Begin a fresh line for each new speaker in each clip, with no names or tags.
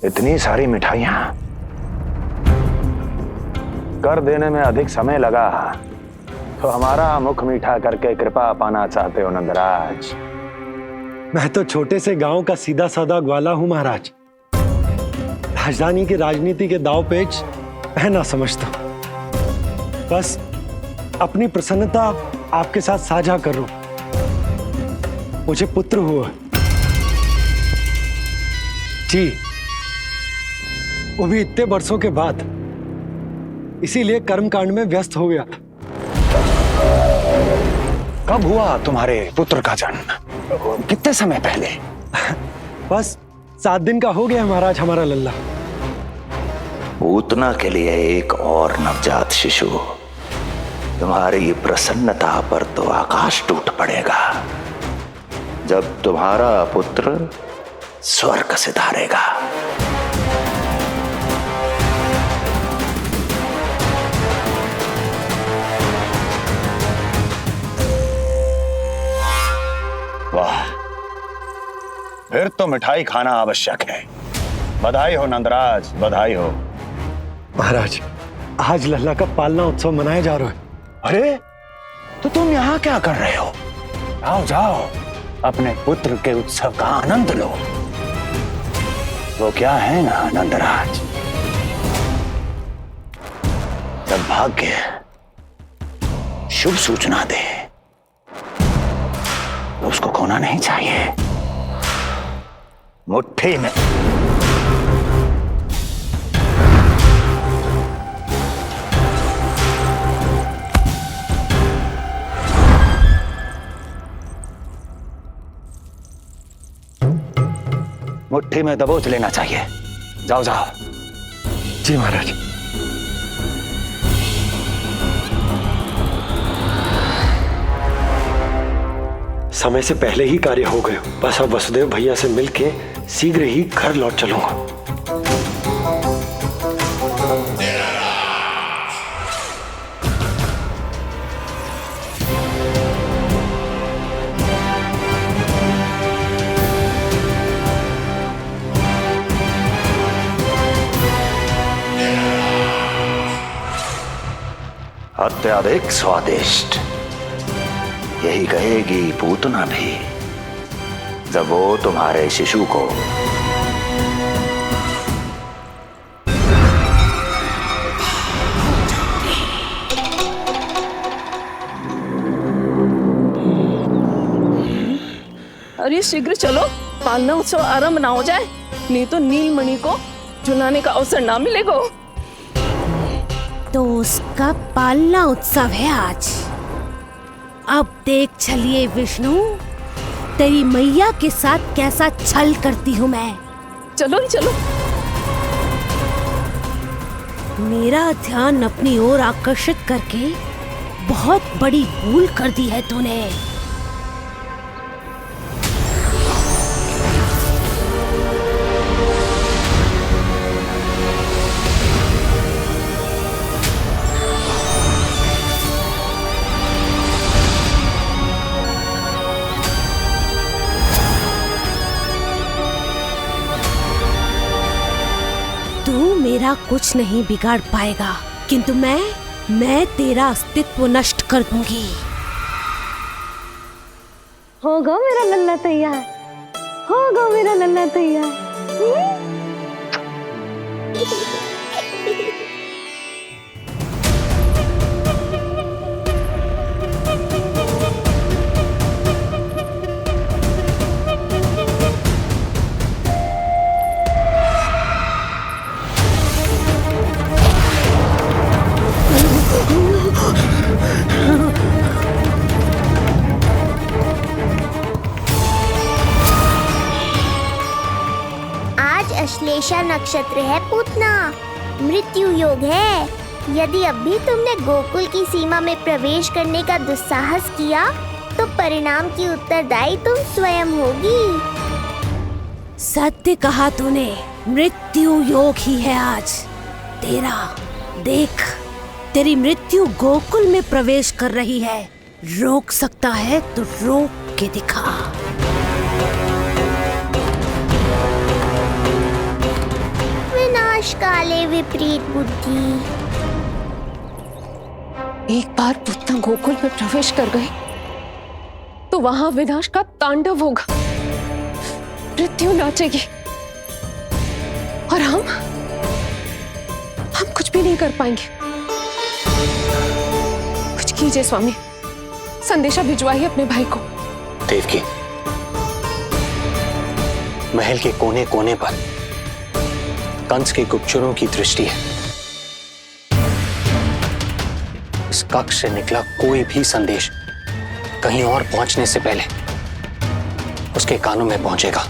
इतनी सारी मिठाइयां कर देने में अधिक समय लगा तो हमारा मुख मीठा करके कृपा पाना चाहते हो नंदराज?
मैं तो छोटे से गांव का सीधा साधा ग्वाला हूं महाराज। राजधानी की राजनीति के दाव पेच मैं ना समझता। बस अपनी प्रसन्नता आपके साथ साझा कर रहा हूं। मुझे पुत्र हुआ जी, वो भी इतने वर्षों के बाद, इसीलिए कर्मकांड में व्यस्त हो गया।
कब हुआ तुम्हारे पुत्र का जन्म? कितने समय पहले?
बस 7 दिन का हो गया महाराज हमारा लल्ला।
पूतना के लिए एक और नवजात शिशु, तुम्हारी प्रसन्नता पर तो आकाश टूट पड़ेगा जब तुम्हारा पुत्र स्वर्ग सिधारेगा। वाह, फिर तो मिठाई खाना आवश्यक है। बधाई हो नंदराज, बधाई हो।
महाराज, आज लल्ला का पालना उत्सव मनाया जा रहा है।
अरे, तो तुम यहाँ क्या कर रहे हो? आओ जाओ, अपने पुत्र के उत्सव का आनंद लो। वो क्या है ना नंदराज, जब भाग्य शुभ सूचना दे तो उसको खोना नहीं चाहिए। मुट्ठी में दबोच लेना चाहिए। जाओ जाओ।
जी महाराज। समय से पहले ही कार्य हो गए। बस अब वसुदेव भैया से मिलके शीघ्र ही घर लौट चलूंगा।
अत्यधिक स्वादिष्ट, यही कहेगी पूतना भी जब वो तुम्हारे शिशु को
अरे शीघ्र चलो, पालना उत्सव आरंभ ना हो जाए, नहीं तो नीलमणि को झुलाने का अवसर ना मिलेगा।
तो उसका पालना उत्सव है आज। अब देख चलिए विष्णु, तेरी मैया के साथ कैसा छल करती हूँ मैं।
चलो ही चलो।
मेरा ध्यान अपनी ओर आकर्षित करके बहुत बड़ी भूल कर दी है तूने। मेरा कुछ नहीं बिगाड़ पाएगा, किंतु मैं तेरा अस्तित्व नष्ट कर दूंगी।
होगा मेरा लल्ला तैयार, होगा मेरा लल्ला तैयार।
अश्लेषा नक्षत्र है पूतना, मृत्यु योग है। यदि अभी तुमने गोकुल की सीमा में प्रवेश करने का दुस्साहस किया तो परिणाम की उत्तरदायी तुम स्वयं होगी।
सत्य कहा तूने, मृत्यु योग ही है आज तेरा। देख, तेरी मृत्यु गोकुल में प्रवेश कर रही है। रोक सकता है तो रोक के दिखा।
विनाश काले विपरीत बुद्धि।
एक बार पूतना गोकुल में प्रवेश कर गए तो वहां विनाश का तांडव होगा, मृत्यु नाचेगी और हम कुछ भी नहीं कर पाएंगे। कुछ कीजिए स्वामी, संदेशा भिजवाइए अपने भाई को।
देवकी, महल के कोने कोने पर कंस के गुप्तचरों की दृष्टि है। इस कक्ष से निकला कोई भी संदेश कहीं और पहुंचने से पहले उसके कानों में पहुंचेगा।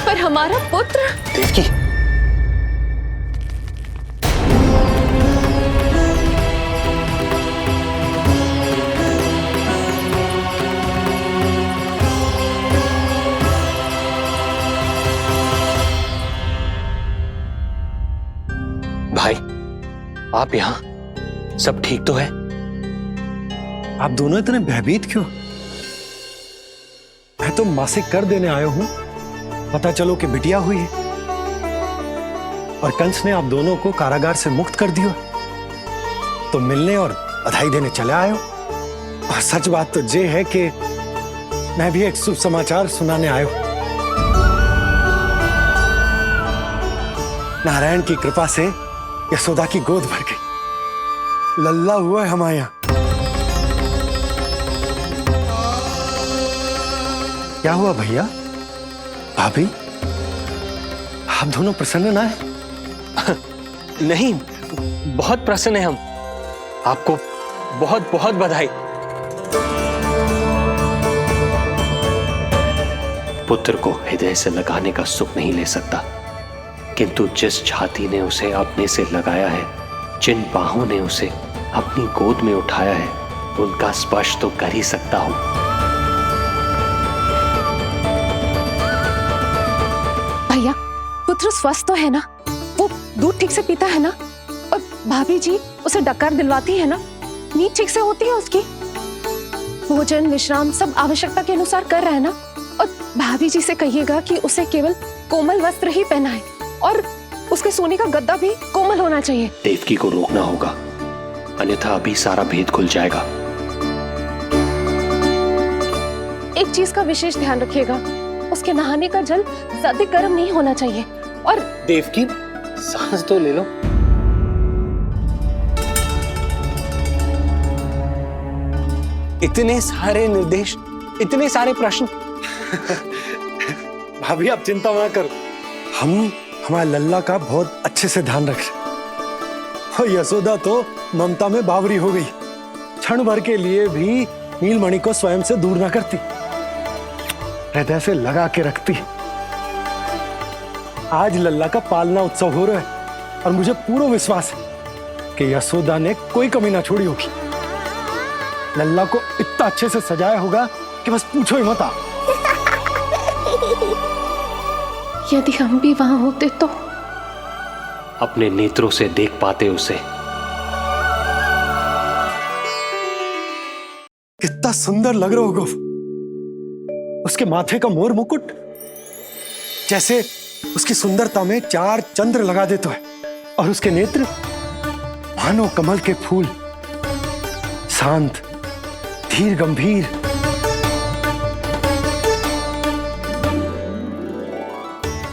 पर हमारा पुत्र।
देवकी, भाई, आप यहां सब ठीक तो है?
आप दोनों इतने भयभीत क्यों? मैं तो मासिक कर देने आया हूं, पता चलो कि बिटिया हुई है और कंस ने आप दोनों को कारागार से मुक्त कर दिया, तो मिलने और बधाई देने चले आए हो। और सच बात तो ये है कि मैं भी एक शुभ समाचार सुनाने आया हूं। नारायण की कृपा से यशोदा की गोद भर गई, लल्ला हुआ है हमारे यहां। क्या हुआ भैया, भाभी, आप दोनों प्रसन्न ना है?
नहीं, बहुत प्रसन्न है हम। आपको बहुत बहुत बधाई। पुत्र को हृदय से लगाने का सुख नहीं ले सकता, किंतु जिस छाती ने उसे अपने से लगाया है, जिन बाहों ने उसे अपनी गोद में उठाया है, उनका स्पर्श तो कर ही सकता हूं।
भैया, पुत्र स्वस्थ तो है ना? वो दूध ठीक से पीता है ना? और भाभी जी उसे डकार दिलवाती है ना? नींद ठीक से होती है उसकी? भोजन विश्राम सब आवश्यकता के अनुसार कर रहा है ना? और भाभी जी से कहिएगा कि उसे केवल कोमल वस्त्र ही पहनाए और उसके सोने का गद्दा भी कोमल होना चाहिए।
देवकी को रोकना होगा, अन्यथा अभी सारा भेद खुल जाएगा।
एक चीज का विशेष ध्यान रखिएगा, उसके नहाने का जल ज्यादा गर्म नहीं होना चाहिए। और
देवकी, सांस तो ले लो। इतने सारे निर्देश, इतने सारे प्रश्न।
भाभी आप चिंता ना करो, हम हमारे लल्ला का बहुत अच्छे से ध्यान रख रहे। और यशोदा तो ममता में बावरी हो गई, क्षण भर के लिए भी नीलमणि को स्वयं से दूर ना करती, हृदय से लगा के रखती। आज लल्ला का पालना उत्सव हो रहा है और मुझे पूरा विश्वास है कि यशोदा ने कोई कमी ना छोड़ी होगी। लल्ला को इतना अच्छे से सजाया होगा कि बस पूछो ही मत आप।
यदि हम भी वहां होते तो
अपने नेत्रों से देख पाते उसे।
कितना सुंदर लग रहा होगा उसके माथे का मोर मुकुट, जैसे उसकी सुंदरता में 4 चंद्र लगा देता है, और उसके नेत्र मानो कमल के फूल, शांत, धीर गंभीर।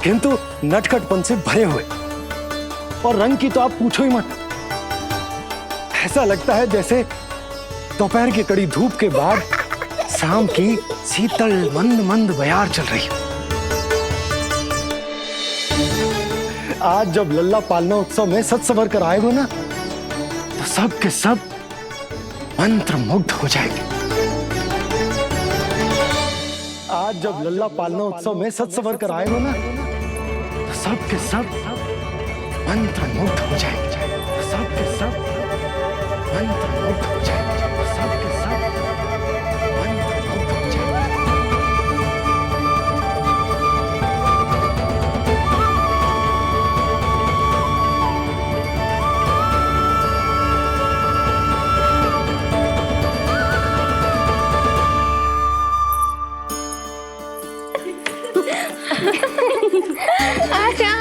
किंतु नटखटपन से भरे हुए, और रंग की तो आप पूछो ही मत। ऐसा लगता है जैसे दोपहर की कड़ी धूप के बाद शाम की शीतल मंद मंद बयार चल रही है। आज जब लल्ला पालना उत्सव में सत संवर कर आए हो ना, तो सब के सब मंत्र मुग्ध हो जाएंगे। आज जब लल्ला पालना उत्सव में सत संवर कर आए हो ना, तो सब के सब मंत्र मुग्ध हो जाएंगे। तो सब के सब मंत्र मुग्ध हो जाएंगे। तो सब के सब मंत्र मुग्ध हो जाएंगे।
आजा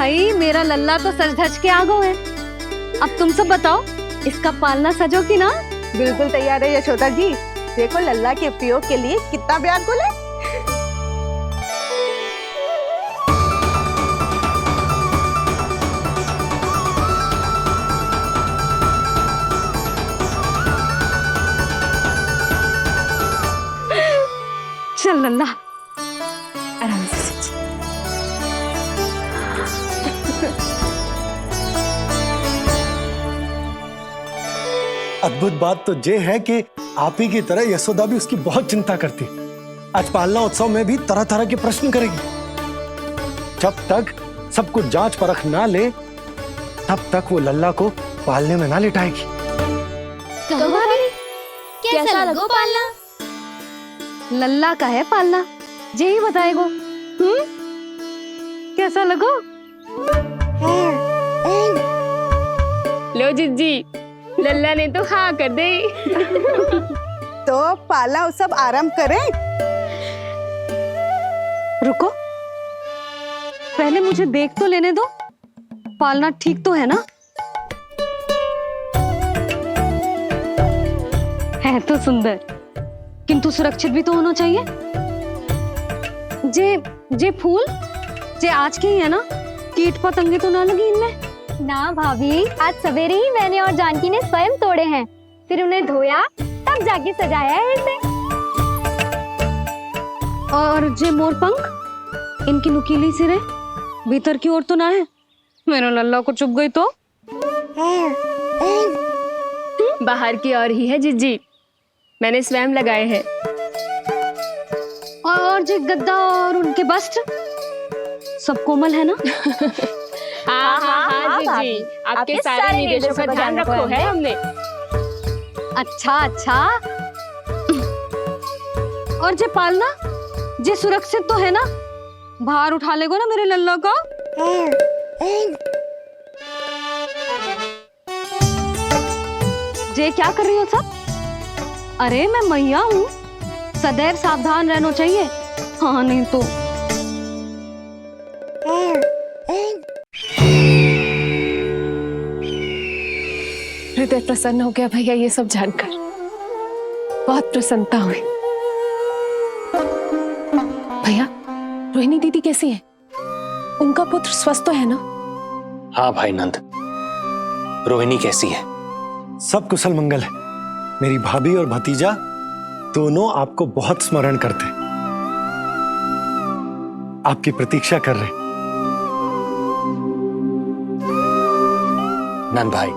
भाई मेरा लल्ला तो सज धज के आ गो है। अब तुम सब बताओ, इसका पालना सजो कि ना?
बिल्कुल तैयार है यशोदा जी। देखो लल्ला के उपयोग के लिए कितना व्याकुल है।
चल लल्ला
आराम से।
अद्भुत बात तो ये है कि आप ही की तरह यशोदा भी उसकी बहुत चिंता करती। आज पालना उत्सव में भी तरह तरह के प्रश्न करेगी। जब तक सब कुछ जांच परख ना ले तब तक वो लल्ला को पालने में ना लिटाएगी।
तो भाभी कैसा लगो पालना? लल्ला का है पालना, जे ही बताएगो। कैसा लगो?
लो जिज्जी, लल्ला ने तो हाँ कर दे।
तो पाला उत्सव आरंभ करें।
रुको, पहले मुझे देख तो लेने दो, पालना ठीक तो है ना? है तो सुंदर, किंतु सुरक्षित भी तो होना चाहिए। जे फूल जे आज के ही है ना, कीट पतंगे तो ना लगी इनमें?
ना भाभी, आज सवेरे ही मैंने और जानकी ने स्वयं तोड़े हैं, फिर उन्हें धोया तब जाके सजाया है इसे।
और जे मोर पंख, इनकी नुकीली सिरे भीतर की ओर तो ना है? मेरा लल्ला को चुभ गई तो?
बाहर की ओर ही है जिज्जी, मैंने स्वयं लगाए हैं।
और जे गद्दा और उनके वस्त्र सब कोमल है ना?
हाँ हाँ हाँ जिज्जी, आपके सारे निर्देशों का ध्यान रखो है हमने।
अच्छा। और जे पालना, जे सुरक्षित तो है ना? बाहर उठा लेगो ना मेरे लल्ला को? जे क्या कर रही हो सब? अरे मैं मैया हूँ, सदैव सावधान रहना चाहिए। हाँ नहीं तो।
हृदय प्रसन्न हो गया भैया ये सब जानकर, बहुत प्रसन्नता हुई। भैया, रोहिणी दीदी कैसी है? उनका पुत्र स्वस्थ तो है ना?
हाँ भाई नंद, रोहिणी कैसी है?
सब कुशल मंगल है। मेरी भाभी और भतीजा दोनों आपको बहुत स्मरण करते, आपकी प्रतीक्षा कर रहे।
नंद भाई,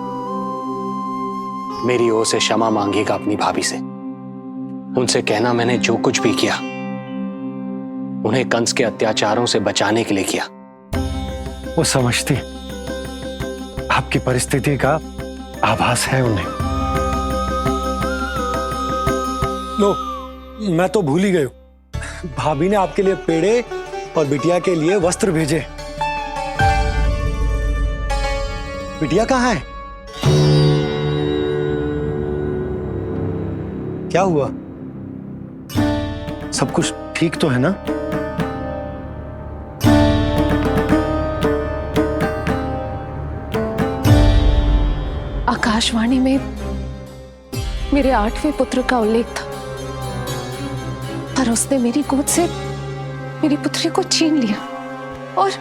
मेरी ओर से क्षमा मांगेगा अपनी भाभी से। उनसे कहना मैंने जो कुछ भी किया, उन्हें कंस के अत्याचारों से बचाने के लिए किया।
वो समझती, आपकी परिस्थिति का आभास है उन्हें। लो, मैं तो भूल ही गई हूं। भाभी ने आपके लिए पेड़े और बिटिया के लिए वस्त्र भेजे। बिटिया कहाँ है? क्या हुआ? सब कुछ ठीक तो है ना?
आकाशवाणी में मेरे 8वें पुत्र का उल्लेख था, पर उसने मेरी गोद से मेरी पुत्री को छीन लिया और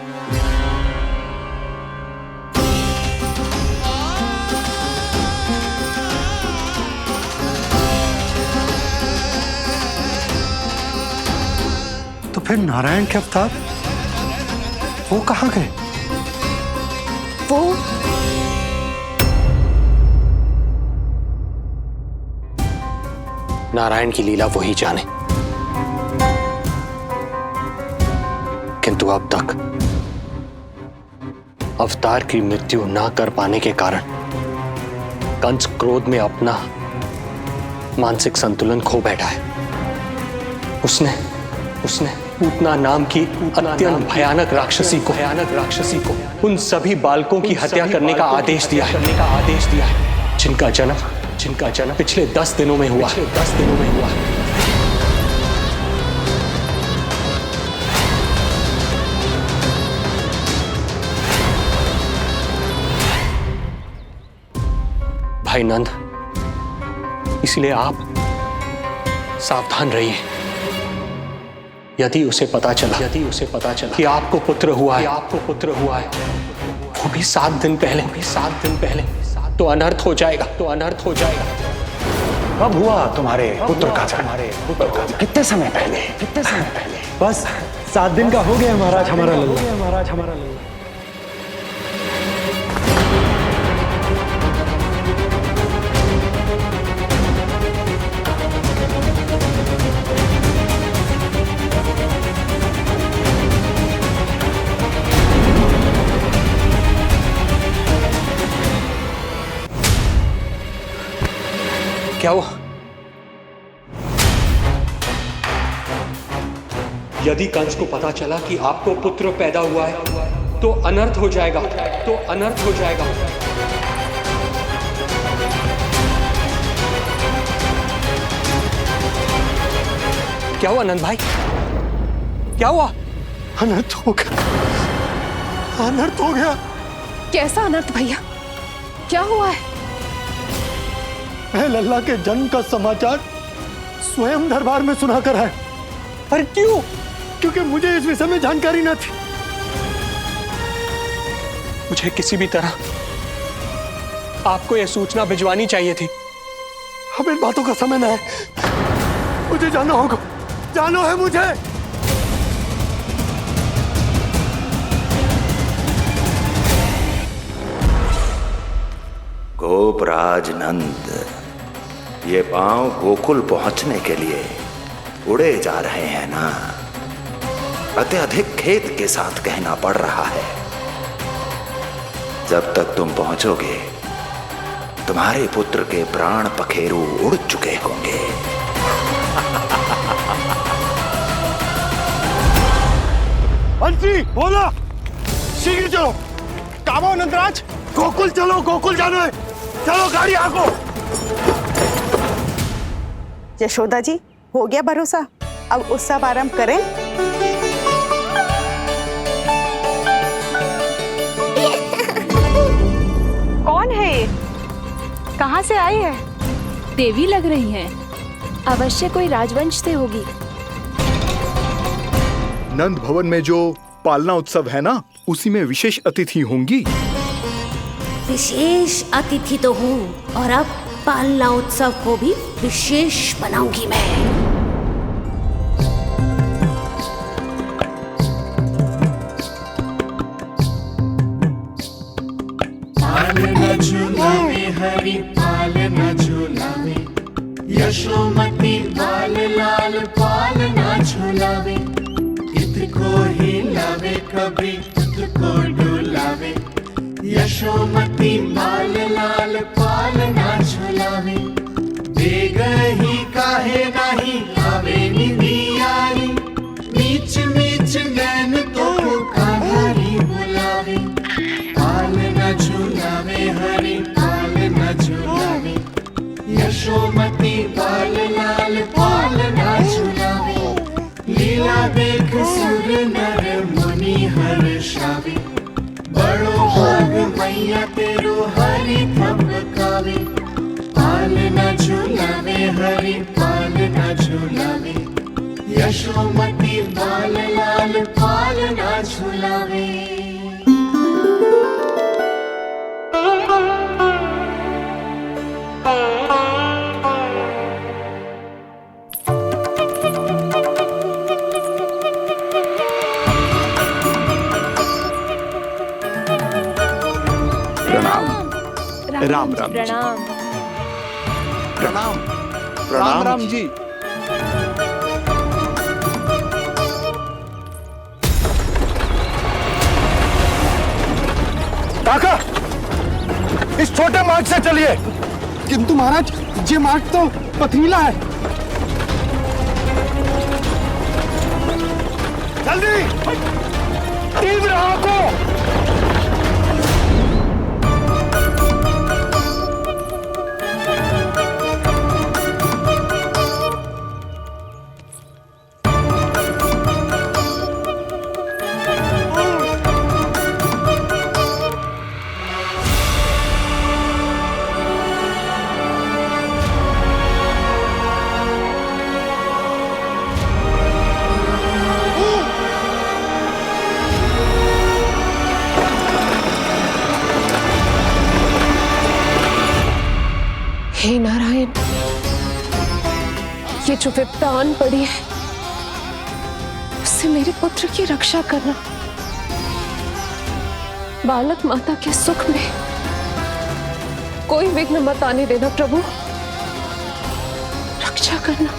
तो फिर नारायण के अवतार वो कहाँ गए?
वो
नारायण की लीला वही जाने, किंतु अब तक अवतार की मृत्यु ना कर पाने के कारण कंस क्रोध में अपना मानसिक संतुलन खो बैठा है। उसने पूतना नाम की अत्यंत भयानक राक्षसी को उन सभी बालकों की हत्या करने का आदेश दिया है, जिनका जन्म पिछले 10 दिनों में हुआ। भाई नंद, इसलिए आप सावधान रहिए। यदि उसे पता चला कि आपको पुत्र हुआ है, वो भी 7 दिन पहले, तो अनर्थ हो जाएगा।
कब हुआ तुम्हारे पुत्र का जन्म? कितने समय पहले? बस 7 दिन का हो गया महाराज हमारा लल्ला।
क्या हुआ? यदि कंस को पता चला कि आपको पुत्र पैदा हुआ है तो अनर्थ हो जाएगा। क्या हुआ नंद भाई? क्या हुआ?
अनर्थ हो गया।
कैसा अनर्थ भैया? क्या हुआ है?
मैं लल्ला के जन्म का समाचार स्वयं दरबार में सुनाकर आया। पर क्यों? क्योंकि मुझे इस विषय में जानकारी न थी।
मुझे किसी भी तरह आपको यह सूचना भिजवानी चाहिए थी।
अब इन बातों का समय न है, मुझे जाना होगा। जानो है मुझे।
गोपराज नंद, ये पांव गोकुल पहुंचने के लिए उड़े जा रहे हैं ना, अत्यधिक खेद के साथ कहना पड़ रहा है। जब तक तुम पहुंचोगे तुम्हारे पुत्र के प्राण पखेरु उड़ चुके होंगे।
बंसी बोला, शीघ्र चलो। काबो नंदराज, गोकुल चलो, गोकुल जाना है। चलो गाड़ी आगो।
यशोदा जी, हो गया भरोसा, अब उत्सव आरंभ करें। कौन है ये? कहाँ से आई है?
देवी लग रही हैं। अवश्य कोई राजवंश से होगी।
नंद भवन में जो पालना उत्सव है ना, उसी में विशेष अतिथि होंगी।
विशेष अतिथि तो हूँ, और अब पालना उत्सव को भी विशेष बनाऊंगी मैं।
पालना झूलावे हरि पालना झूलावे, यशोमती बाल लाल पालना झूलावे। इत को हिलावे कभी तुत को डुलावे, यशोमती बाल लाल पालना झूलावे। बेगही काहे नाही आवे निदियारी, मीच मीच नैन तो कान्हारी बुलावे। पालना झूलावे हरि पालना झूलावे, यशोमती बाल लाल पालना झूलावे। लीला देख सुर नर मुनि हर्षावे, बड़ो भाग मैया तेरो हरि थपकावे। पालना झूलावे हरि पालना झूलावे, यशोमती बाल लाल पालना झूलावे।
राम राम
प्रणाम।
प्रणाम राम जी।
काका, इस छोटे मार्ग से चलिए। किंतु महाराज, ये मार्ग तो पथरीला है। जल्दी तीव्र आंखों।
हे नारायण, ये जो विपदान पड़ी है उससे मेरे पुत्र की रक्षा करना। बालक माता के सुख में कोई विघ्न मत आने देना प्रभु, रक्षा करना।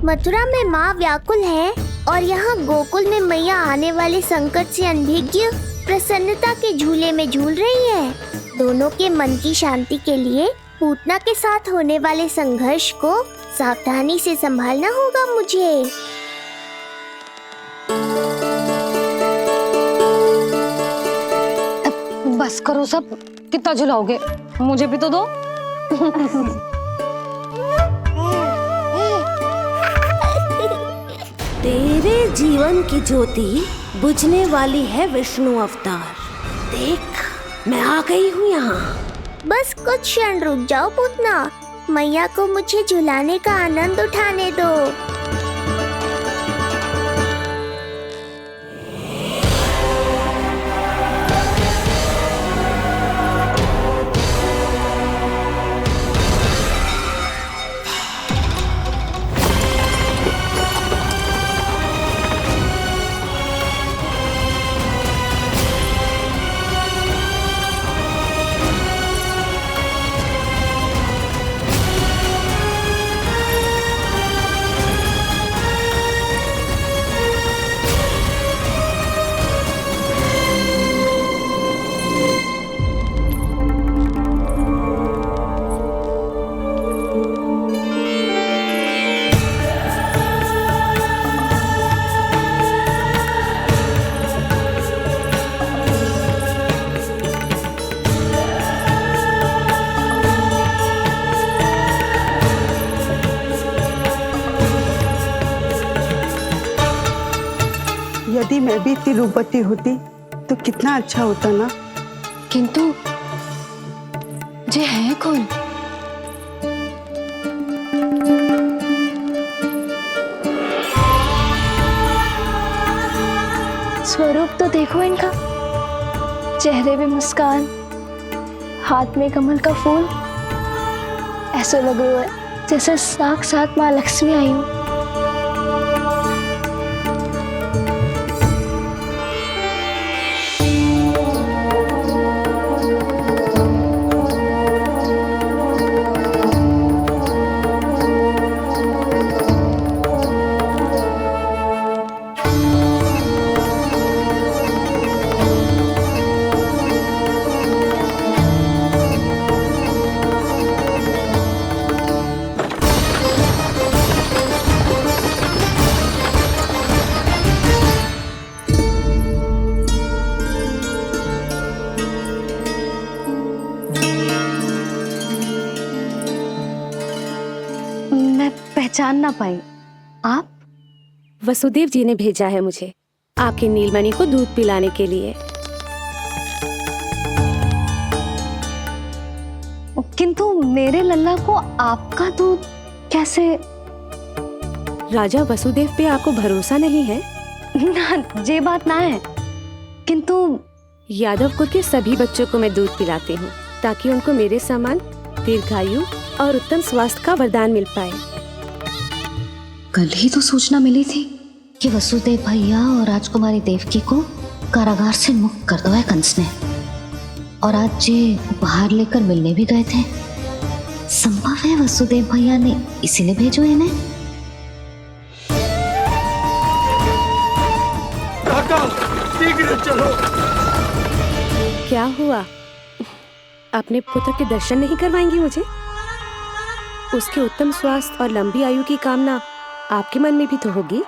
मथुरा में माँ व्याकुल है और यहाँ गोकुल में मैया आने वाले संकट से अनभिज्ञ प्रसन्नता के झूले में झूल रही है। दोनों के मन की शांति के लिए पूतना के साथ होने वाले संघर्ष को सावधानी से संभालना होगा मुझे।
बस करो सब, कितना झुलाओगे, मुझे भी तो दो।
तेरे जीवन की ज्योति बुझने वाली है विष्णु अवतार। देख, मैं आ गई हूँ यहाँ।
बस कुछ क्षण रुक जाओ पूतना, मैया को मुझे झुलाने का आनंद उठाने दो।
यदि मैं भी इतनी रूपवती होती तो कितना अच्छा होता ना।
किंतु जे है कौन?
स्वरूप तो देखो इनका, चेहरे में मुस्कान, हाथ में कमल का फूल। ऐसा लग रहा है जैसे साक्षात माँ लक्ष्मी आई हो।
पहचान ना पाई। आप?
वसुदेव जी ने भेजा है मुझे आपकी नीलमणि को दूध पिलाने के लिए।
किंतु मेरे लल्ला को आपका दूध कैसे?
राजा वसुदेव पे आपको भरोसा नहीं है?
ना, ये बात ना है, किंतु
यादव कुल के सभी बच्चों को मैं दूध पिलाती हूँ ताकि उनको मेरे समान दीर्घायु और उत्तम स्वास्थ्य का वरदान मिल पाए।
कल ही तो सूचना मिली थी कि वसुदेव भैया और राजकुमारी देवकी को कारागार से मुक्त कर दो है कंस ने, और आज ये उपहार लेकर मिलने भी गए थे। संभव है वसुदेव भैया ने इसीलिए भेजो इन्हें।
चलो।
क्या हुआ? अपने पुत्र के दर्शन नहीं करवाएंगी मुझे? उसके उत्तम स्वास्थ्य और लंबी आयु की कामना आपके मन में भी तो होगी।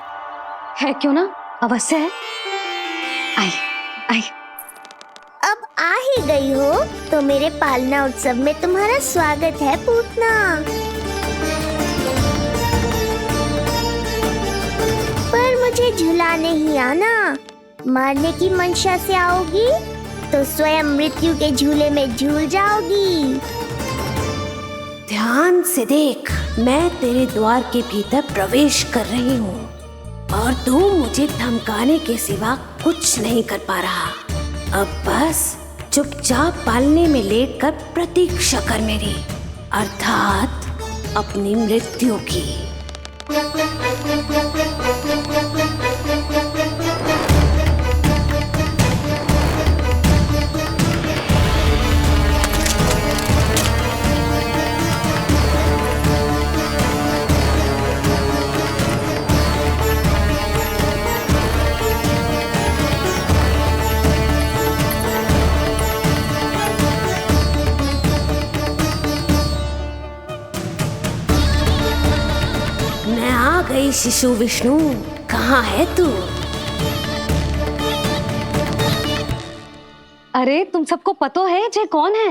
है क्यों ना, अवश्य है। आई आई।
अब आ ही गई हो तो मेरे पालना उत्सव में तुम्हारा स्वागत है पूतना। पर मुझे झुलाने ही आना, मारने की मंशा से आओगी तो स्वयं मृत्यु के झूले में झूल जाओगी।
ध्यान से देख, मैं तेरे द्वार के भीतर प्रवेश कर रही हूँ और तू मुझे धमकाने के सिवा कुछ नहीं कर पा रहा। अब बस चुपचाप पालने में लेटकर प्रतीक्षा कर मेरी, अर्थात अपनी मृत्यु की। मैं आ गई शिशु विष्णु, कहाँ है तू?
अरे तुम सबको पता है जे कौन है?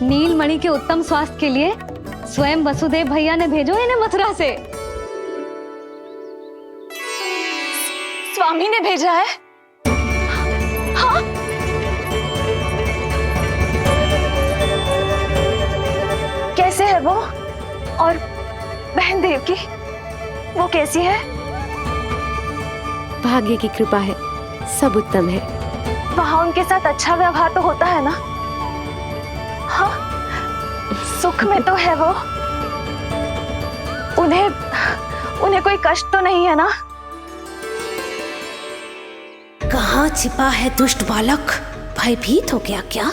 नीलमणि के उत्तम स्वास्थ्य के लिए स्वयं वसुदेव भैया ने भेजो इन्हें मथुरा से।
स्वामी ने भेजा है? हाँ? कैसे है वो? और बहन देवकी, वो कैसी है?
भाग्य की कृपा है, सब उत्तम है।
वहाँ उनके साथ अच्छा व्यवहार तो होता है ना? हाँ, सुख में तो है वो। उन्हें कोई कष्ट तो नहीं है ना?
कहाँ छिपा है दुष्ट बालक? भयभीत हो गया क्या?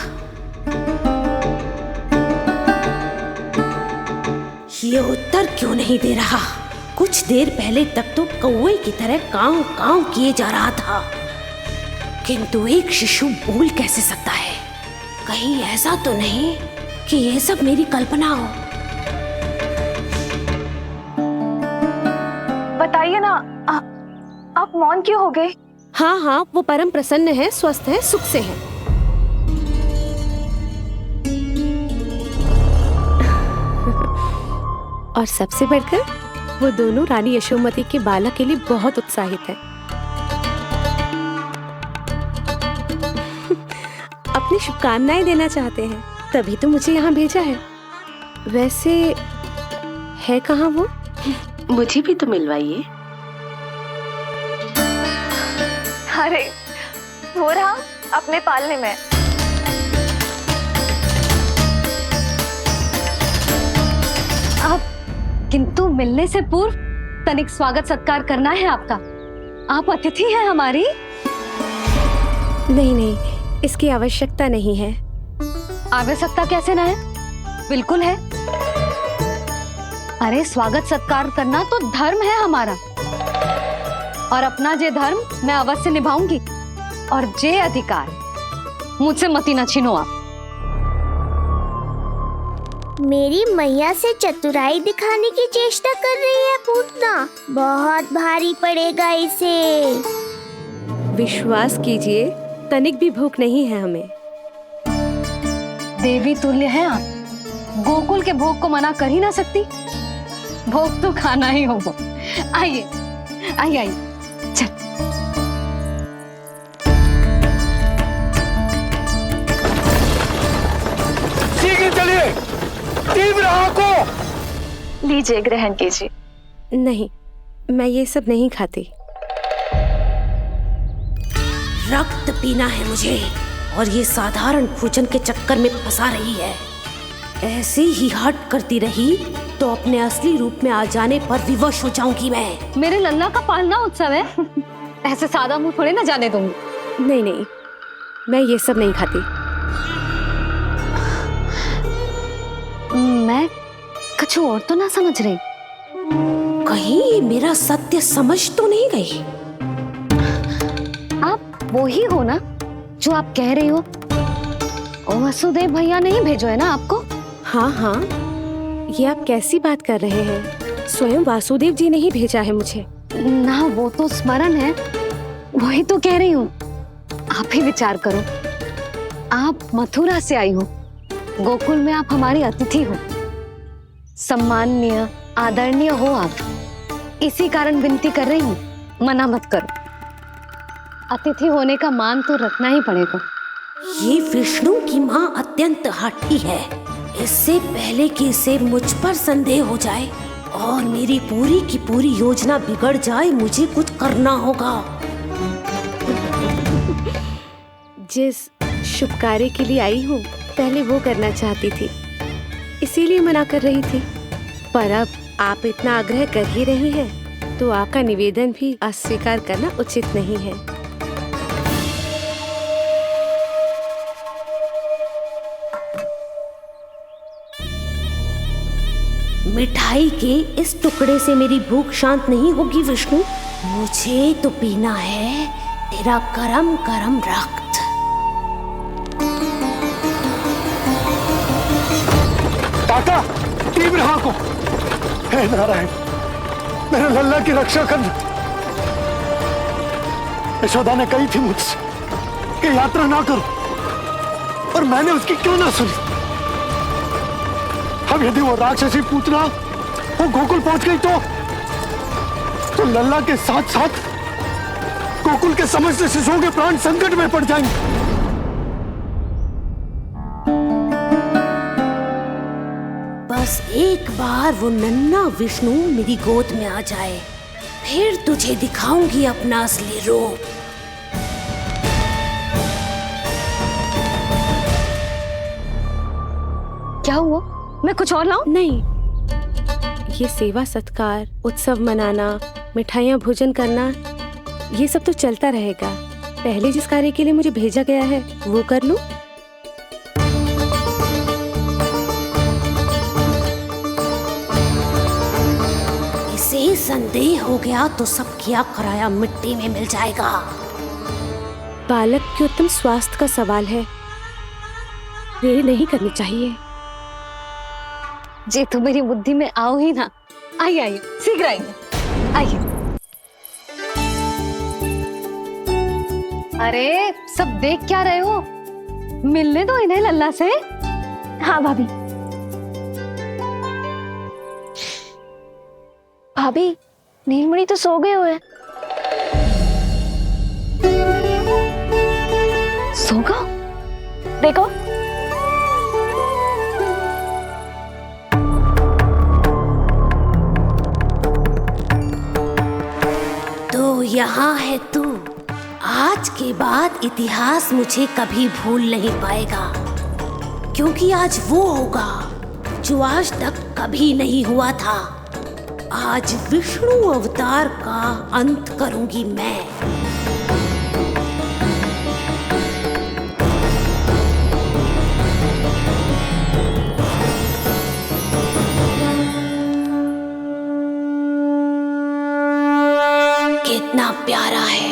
ये उत्तर क्यों नहीं दे रहा? कुछ देर पहले तक तो कौवे की तरह कांव कांव किए जा रहा था, किंतु एक शिशु बोल कैसे सकता है? कहीं ऐसा तो नहीं कि ये सब मेरी कल्पना हो?
बताइए ना, आप मौन क्यों हो गए?
हाँ हाँ, वो परम प्रसन्न है, स्वस्थ है, सुख से है। और सबसे बढ़कर वो दोनों रानी यशोमती के बालक के लिए बहुत उत्साहित है। अपनी शुभकामनाएं देना चाहते हैं, तभी तो मुझे यहाँ भेजा है। वैसे है कहाँ वो?
मुझे भी तो मिलवाइए।
अरे वो रहा अपने पालने में।
किंतु मिलने से पूर्व तनिक स्वागत सत्कार करना है आपका। आप अतिथि हैं हमारी।
नहीं नहीं, इसकी आवश्यकता नहीं है।
आवश्यकता कैसे ना है? बिल्कुल है। अरे स्वागत सत्कार करना तो धर्म है हमारा, और अपना जे धर्म मैं अवश्य निभाऊंगी, और जे अधिकार मुझसे मती न छीनो आप।
मेरी मैया से चतुराई दिखाने की चेष्टा कर रही है पूतना। बहुत भारी पड़ेगा इसे।
विश्वास कीजिए, तनिक भी भूख नहीं है हमें।
देवी तुल्य है आप, गोकुल के भोग को मना कर ही ना सकती। भोग तो खाना ही होगा। आइए आइए आइए, चल।
शीघ्र चलिए, तीव्र आंखों।
लीजिए, ग्रहण कीजिए।
नहीं, मैं ये सब नहीं खाती।
रक्त पीना है मुझे, और ये साधारण भोजन के चक्कर में फंसा रही है। ऐसे ही हट करती रही तो अपने असली रूप में आ जाने पर विवश हो जाऊंगी मैं।
मेरे लल्ला का पालना उत्सव है, ऐसे सादा मुंह थोड़े ना जाने दूंगी।
नहीं नहीं, मैं ये सब नहीं खाती।
मैं कुछ और तो ना समझ रही।
कहीं ये मेरा सत्य समझ तो नहीं गई?
आप वो ही हो ना जो आप कह रही हो? वसुदेव भैया ने ही भेजो है ना आपको?
हाँ हाँ, ये आप कैसी बात कर रहे हैं? स्वयं वासुदेव जी ने ही भेजा है मुझे।
ना वो तो स्मरण है, वही तो कह रही हूँ। आप ही विचार करो, आप मथुरा से आई हो, गोकुल में आप हमारी अतिथि हो, सम्माननीय आदरणीय हो आप। इसी कारण विनती कर रही हूँ, मना मत करो। अतिथि होने का मान तो रखना ही पड़ेगा।
ये विष्णु की माँ अत्यंत हठी है। इससे पहले कि इसे मुझ पर संदेह हो जाए और मेरी पूरी की पूरी योजना बिगड़ जाए, मुझे कुछ करना होगा।
जिस शुभ कार्य के लिए आई हूँ, पहले वो करना चाहती थी, इसीलिए मना कर रही थी। पर अब आप इतना आग्रह कर ही रही हैं, तो आपका निवेदन भी अस्वीकार करना उचित नहीं है।
मिठाई के इस टुकड़े से मेरी भूख शांत नहीं होगी विष्णु। मुझे तो पीना है तेरा गरम गरम रक्त।
काका, तीव्र हाँ को। हे नारायण, मेरे लल्ला की रक्षा करना। यशोदा ने कही थी मुझसे कि यात्रा ना करो, और मैंने उसकी क्यों ना सुनी। अब यदि वो राक्षसी पूतना वो गोकुल पहुंच गई तो लल्ला के साथ साथ गोकुल के समस्त शिशुओं के प्राण संकट में पड़ जाएंगे।
बस एक बार वो नन्हा विष्णु मेरी गोद में आ जाए, फिर तुझे दिखाऊंगी अपना असली रूप।
क्या हुआ? मैं कुछ और लाऊं?
नहीं, ये सेवा सत्कार, उत्सव मनाना, मिठाइयाँ भोजन करना, ये सब तो चलता रहेगा। पहले जिस कार्य के लिए मुझे भेजा गया है वो कर लूं।
इसे संदेह हो गया तो सब किया कराया मिट्टी में मिल जाएगा।
बालक के उत्तम स्वास्थ्य का सवाल है, देरी नहीं करनी चाहिए।
जे तो मेरी बुद्धि में आओ ही ना। आइए आइए, शीघ्र आइए, आइए। अरे सब देख क्या रहे हो? मिलने दो इन्हें लल्ला से।
हाँ भाभी। भाभी, नीलमणि तो सो गए हुए।
सो गो?
देखो।
तो यहाँ है तू। आज के बाद इतिहास मुझे कभी भूल नहीं पाएगा, क्योंकि आज वो होगा जो आज तक कभी नहीं हुआ था। आज विष्णु अवतार का अंत करूंगी मैं। कितना प्यारा है।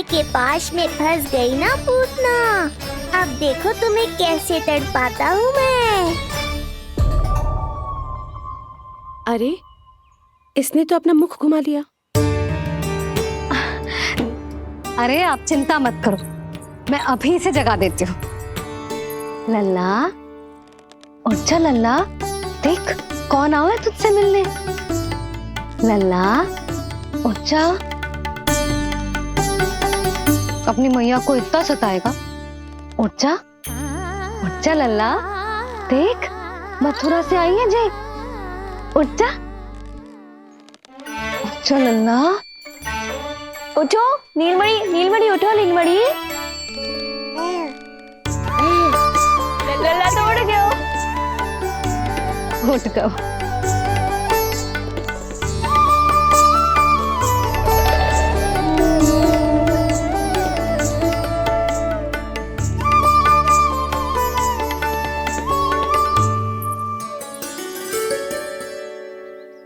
के पास में फंस गई ना पूतना। अब देखो तुम्हें कैसे तड़पाता हूँ मैं।
अरे, इसने तो अपना मुख घुमा लिया।
अरे आप चिंता मत करो, मैं अभी से जगा देती हूँ। लल्ला, उठ जा लल्ला, देख कौन आया तुझसे मिलने। लल्ला, उठ जा। अपनी मैया को इतना सताएगा? उठ जा, उठ जा लल्ला, देख मथुरा से आई है जय। उठ जा, उठ जा लल्ला।
उठो नीलमणि, नीलमणि उठो नीलमणि। लल्ला तो उठ गयो।
उठ गयो।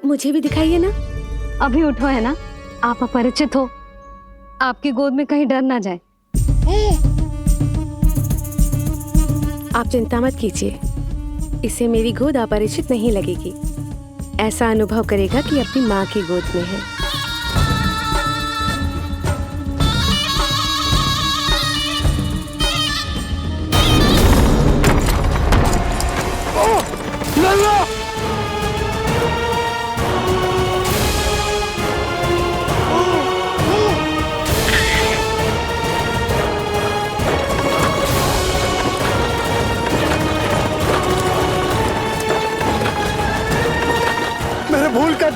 मुझे भी दिखाइए ना।
अभी उठो है ना, आप अपरिचित हो, आपकी गोद में कहीं डर ना जाए।
आप चिंता मत कीजिए, इसे मेरी गोद अपरिचित नहीं लगेगी। ऐसा अनुभव करेगा कि अपनी माँ की गोद में है।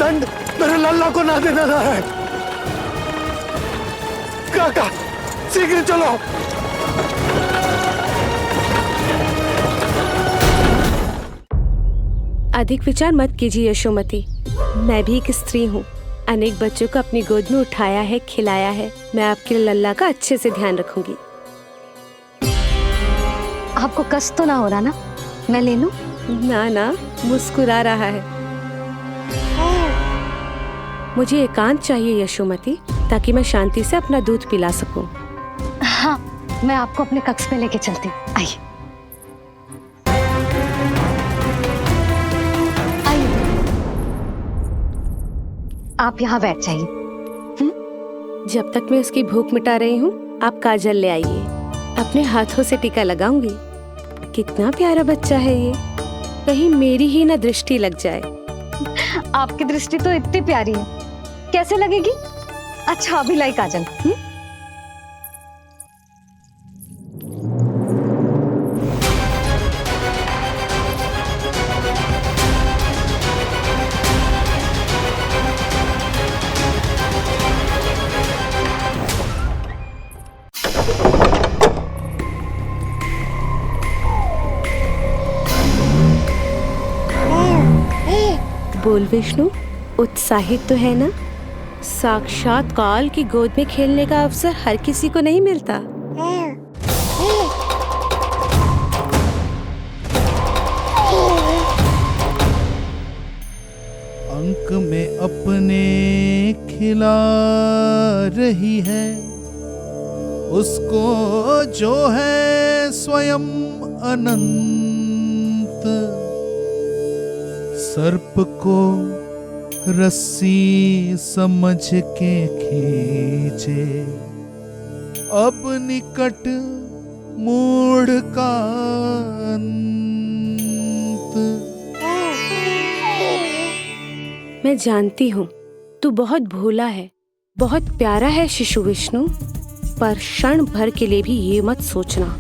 दंड मेरे लल्ला को ना देना है। काका शीघ्र चलो।
अधिक विचार मत कीजिए यशोमती, मैं भी एक स्त्री हूँ। अनेक बच्चों को अपनी गोद में उठाया है, खिलाया है। मैं आपके लल्ला का अच्छे से ध्यान रखूंगी।
आपको कष्ट तो ना हो रहा ना? मैं ले लूं?
ना ना, मुस्कुरा रहा है। मुझे एकांत चाहिए यशोमती, ताकि मैं शांति से अपना दूध पिला सकूं।
हाँ, मैं आपको अपने कक्ष में लेके चलती हूँ। आइए। आप यहाँ बैठ जाइए।
जब तक मैं उसकी भूख मिटा रही हूँ, आप काजल ले आइए। अपने हाथों से टीका लगाऊंगी। कितना प्यारा बच्चा है ये, कहीं मेरी ही ना दृष्टि लग जाए।
आपकी दृष्टि तो इतनी प्यारी है, कैसे लगेगी? अच्छा अभी लाई काजल।
बोल विष्णु, उत्साहित तो है ना? साक्षात काल की गोद में खेलने का अवसर हर किसी को नहीं मिलता।
अंक में अपने खिला रही है, उसको जो है स्वयं अनंत। सर्प को रस्सी समझ के खींचे, अब निकट मूढ़ का अंत।
मैं जानती हूँ तू बहुत भोला है, बहुत प्यारा है शिशु विष्णु, पर क्षण भर के लिए भी ये मत सोचना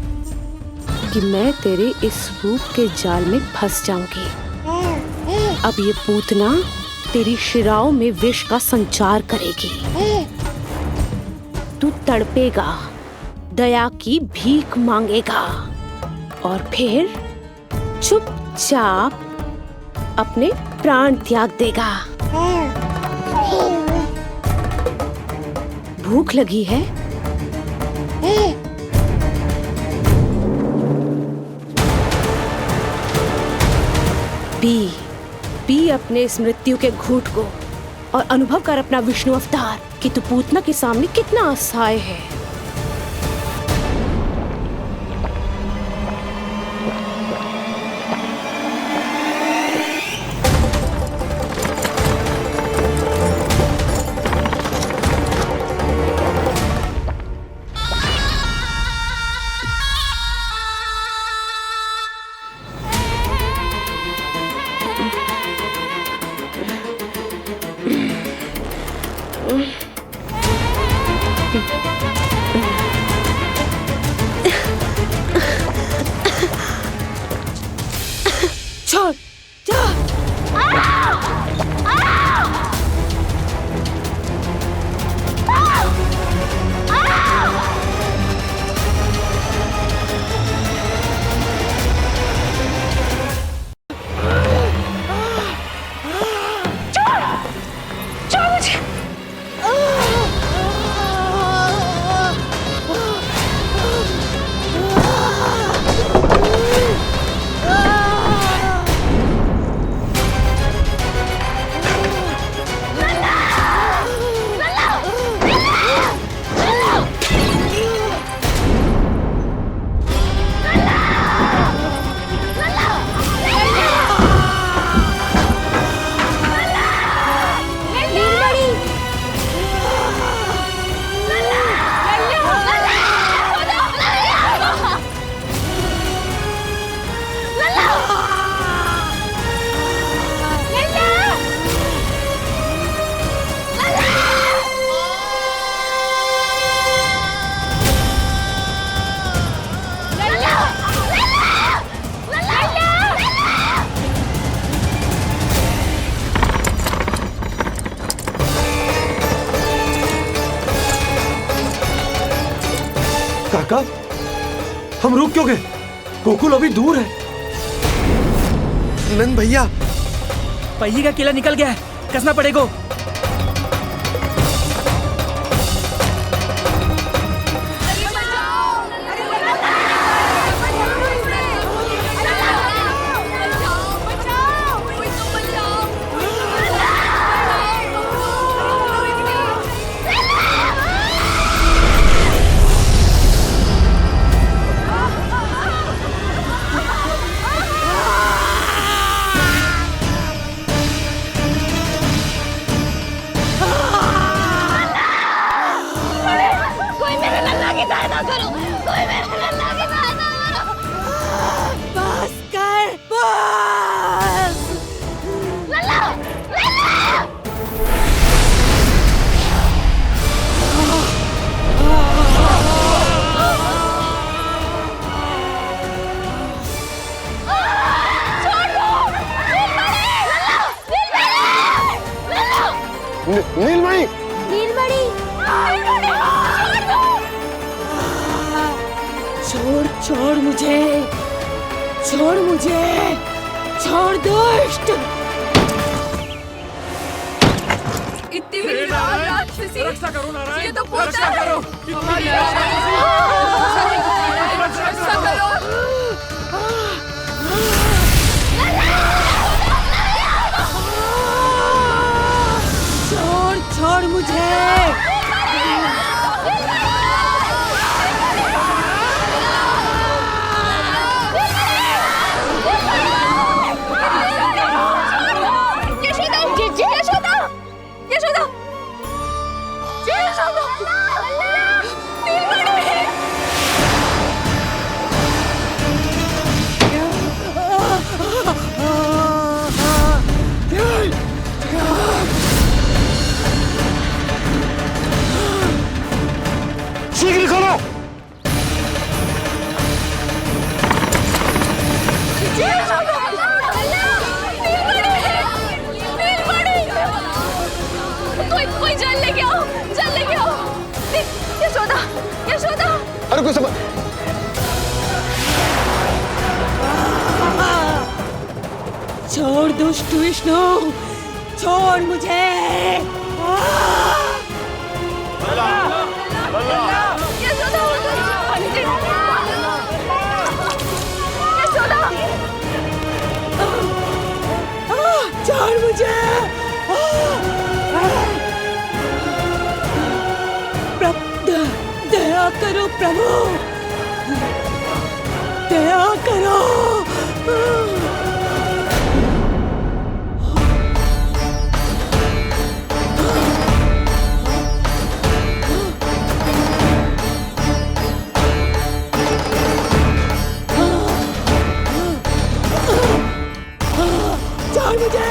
कि मैं तेरे इस रूप के जाल में फंस जाऊंगी। अब ये पूतना तेरी शिराओं में विष का संचार करेगी। तू तड़पेगा, दया की भीख मांगेगा और फिर चुपचाप अपने प्राण त्याग देगा। भूख लगी है? पी अपने इस मृत्यु के घूंट को और अनुभव कर अपना विष्णु अवतार कि तू पूतना के सामने कितना असहाय है। छोड़ जा।
काका, हम रुक क्यों गए? गोकुल अभी दूर है।
नंद भैया,
पहिए का किला निकल गया है, कसना पड़ेगा।
नीलमणि,
नीलमणि,
छोड़ छोड़ मुझे, छोड़ मुझे, छोड़ दुष्ट।
इतनी बड़ी राक्षसी,
रक्षा करो नारायण,
ये तो
रक्षा करो,
रक्षा करो।
छोड़ छोड़ मुझे।
शीघ्र करो।
कोई जल लेके आओ, जल लेके आओ। यशोदा, यशोदा।
अरे कोई समझ।
छोड़ दुष्ट विष्णु, छोड़ मुझे। छोड़ मुझे। दया करो प्रभु, दया करो। छोड़ मुझे।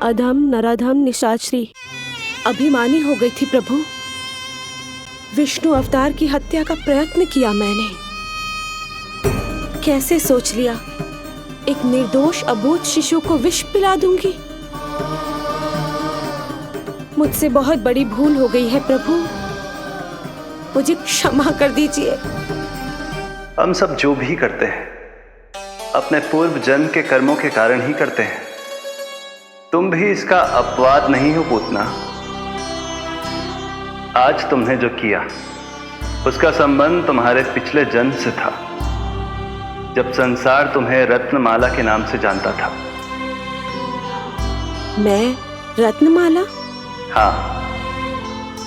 अधम नराधम निशाचरी अभिमानी हो गई थी प्रभु। विष्णु अवतार की हत्या का प्रयत्न किया मैंने, कैसे सोच लिया एक निर्दोष अबोध शिशु को विष पिला दूंगी? मुझसे बहुत बड़ी भूल हो गई है प्रभु, मुझे क्षमा कर दीजिए।
हम सब जो भी करते हैं अपने पूर्व जन्म के कर्मों के कारण ही करते हैं। तुम भी इसका अपवाद नहीं हो पूतना। आज तुमने जो किया उसका संबंध तुम्हारे पिछले जन्म से था, जब संसार तुम्हें रत्नमाला के नाम से जानता था।
मैं रत्नमाला?
हाँ,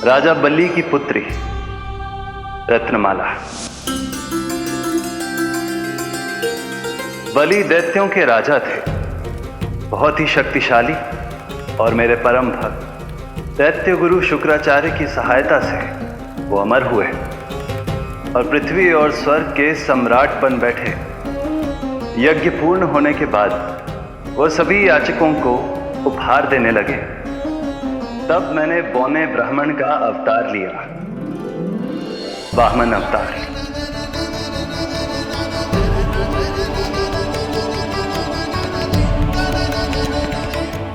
राजा बलि की पुत्री रत्नमाला। बलि दैत्यों के राजा थे, बहुत ही शक्तिशाली, और मेरे परम भक्त दैत्य गुरु शुक्राचार्य की सहायता से वो अमर हुए और पृथ्वी और स्वर्ग के सम्राट बन बैठे। यज्ञ पूर्ण होने के बाद वो सभी याचकों को उपहार देने लगे। तब मैंने बौने ब्राह्मण का अवतार लिया, वामन अवतार।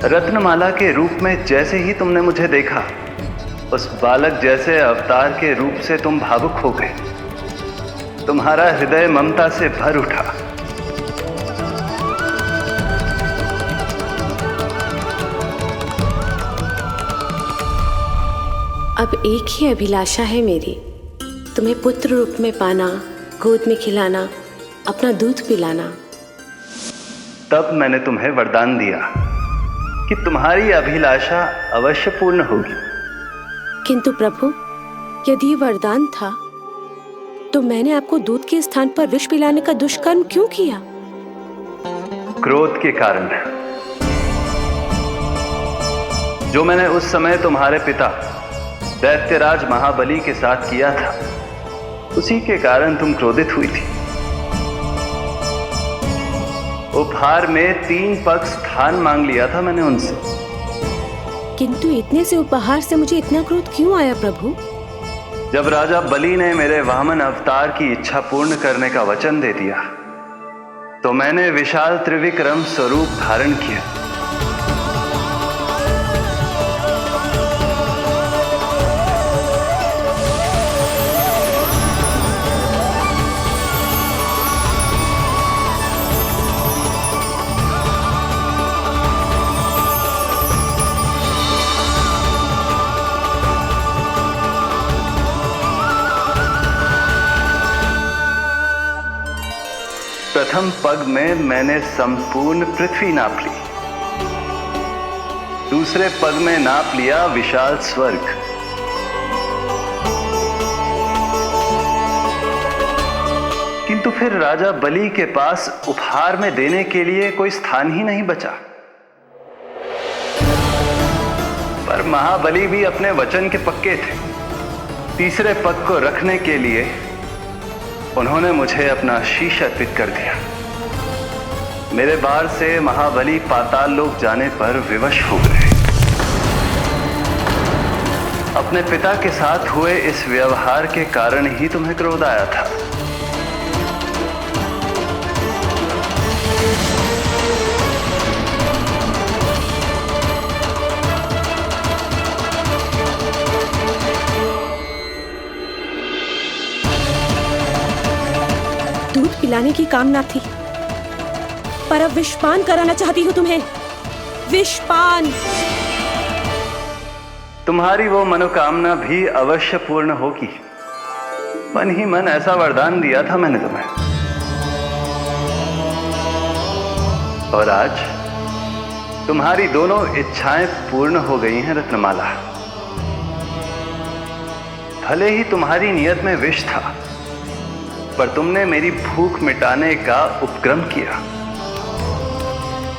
रत्नमाला के रूप में जैसे ही तुमने मुझे देखा, उस बालक जैसे अवतार के रूप से तुम भावुक हो गए। तुम्हारा हृदय ममता से भर उठा।
अब एक ही अभिलाषा है मेरी, तुम्हें पुत्र रूप में पाना, गोद में खिलाना, अपना दूध पिलाना।
तब मैंने तुम्हें वरदान दिया कि तुम्हारी अभिलाषा अवश्य पूर्ण होगी।
किंतु प्रभु, यदि वरदान था तो मैंने आपको दूध के स्थान पर विष पिलाने का दुष्कर्म क्यों किया?
क्रोध के कारण, जो मैंने उस समय तुम्हारे पिता दैत्यराज महाबली के साथ किया था, उसी के कारण तुम क्रोधित हुई थी। उपहार में 3 पग स्थान मांग लिया था मैंने उनसे।
किंतु इतने से उपहार से मुझे इतना क्रोध क्यों आया प्रभु?
जब राजा बलि ने मेरे वामन अवतार की इच्छा पूर्ण करने का वचन दे दिया, तो मैंने विशाल त्रिविक्रम स्वरूप धारण किया। प्रथम पग में मैंने संपूर्ण पृथ्वी नाप ली, दूसरे पग में नाप लिया विशाल स्वर्ग, किंतु फिर राजा बलि के पास उपहार में देने के लिए कोई स्थान ही नहीं बचा। पर महाबली भी अपने वचन के पक्के थे। तीसरे पग को रखने के लिए उन्होंने मुझे अपना शीश अर्पित कर दिया। मेरे बार से महाबली पाताल लोक जाने पर विवश हो गए। अपने पिता के साथ हुए इस व्यवहार के कारण ही तुम्हें क्रोध आया था।
दूध पिलाने की कामना थी, पर अब विषपान कराना चाहती हूँ तुम्हें। विषपान।
तुम्हारी वो मनोकामना भी अवश्य पूर्ण होगी। मन ही मन ऐसा वरदान दिया था मैंने तुम्हें। और आज तुम्हारी दोनों इच्छाएं पूर्ण हो गई हैं रत्नमाला। भले ही तुम्हारी नियत में विष था, पर तुमने मेरी भूख मिटाने का उपक्रम किया,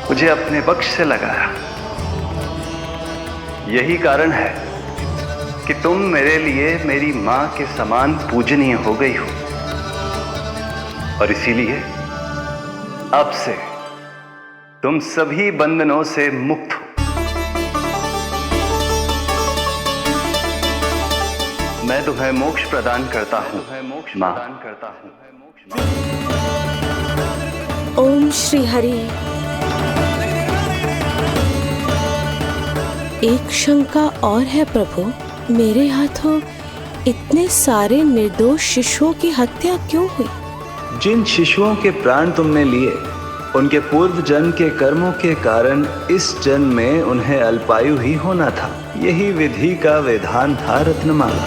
मुझे अपने पक्ष से लगाया। यही कारण है कि तुम मेरे लिए मेरी मां के समान पूजनीय हो गई हो, और इसीलिए अब से तुम सभी बंधनों से मुक्त हो। मैं तुम्हें मोक्ष प्रदान करता हूं, मां।
ओम श्री हरि। एक शंका और है प्रभु, मेरे हाथों इतने सारे निर्दोष शिशुओं की हत्या क्यों हुई?
जिन शिशुओं के प्राण तुमने लिए उनके पूर्व जन्म के कर्मों के कारण इस जन्म में उन्हें अल्पायु ही होना था। यही विधि का विधान था रत्नमाला।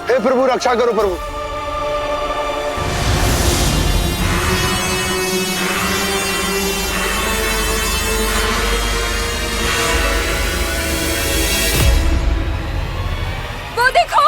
हे प्रभु रक्षा करो प्रभु।
वो देखो,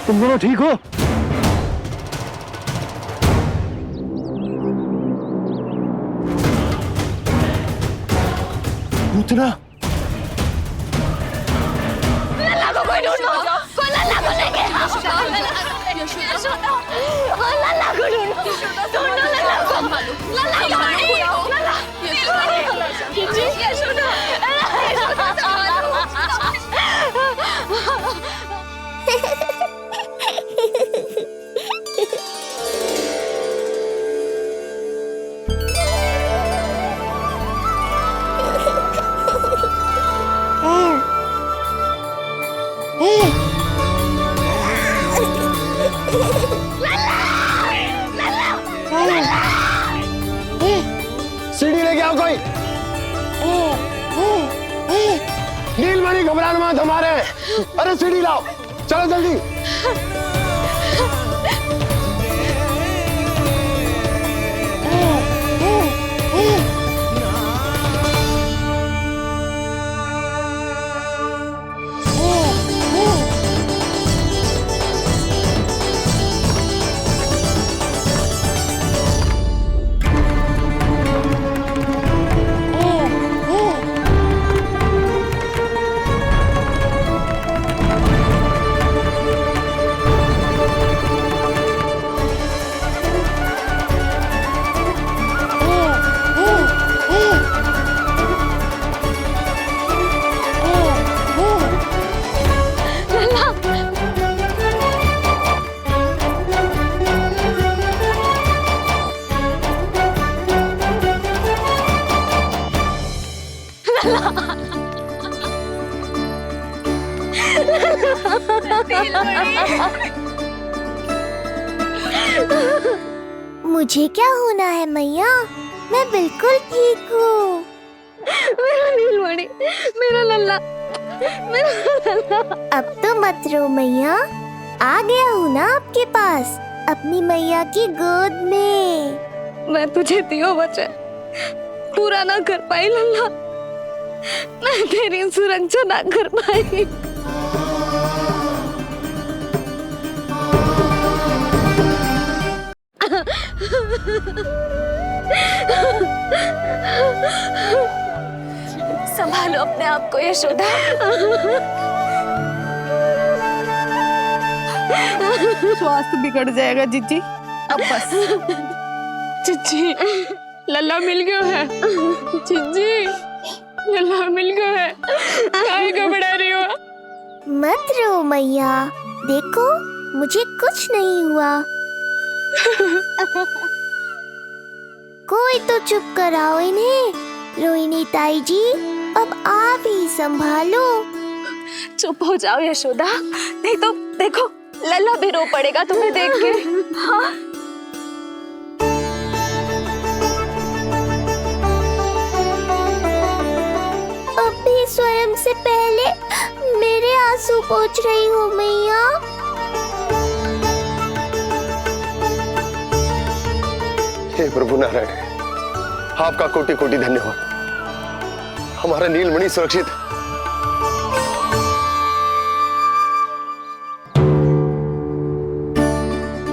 तुम दोनों ठीक हो? पूतना
लल्ला को कोई ढूंढो, कोई लल्ला को लेके आओ। लल्ला को ढूंढो, ढूंढो लल्ला को। लल्ला
सीढ़ी लेके आओ कोई। नीलमणि घबराना मत हमारे। अरे सीढ़ी लाओ, चलो जल्दी।
मुझे क्या होना है मैया, मैं बिल्कुल ठीक हूँ।
मेरा नीलमणि, मेरा लल्ला, मेरा लल्ला।
अब तो मत रो मैया, आ गया हूँ ना आपके पास अपनी मैया की गोद में।
मैं तुझे दियो वचन पूरा ना कर पाई लल्ला, मैं तेरी सुरक्षा ना कर पाई। संभालो अपने आप को यशोदा।
स्वास्थ्य बिगड़ जाएगा जीजी, अब बस।
चिच्ची, लल्ला मिल गया है। चिच्ची, लल्ला मिल गया है। काहे घबरा रही हो?
मत रो मैया, देखो मुझे कुछ नहीं हुआ। कोई तो चुप कराओ इन्हें। रोहिणी ताई जी, अब आप ही संभालो।
चुप हो जाओ यशोदा, नहीं तो देखो लल्ला भी रो पड़ेगा तुम्हें देख के। हाँ?
अब भी स्वयं से पहले मेरे आंसू पोंछ रही हो मैया।
हे प्रभु नारायण, आपका कोटि कोटि धन्यवाद। हमारा नीलमणि सुरक्षित है।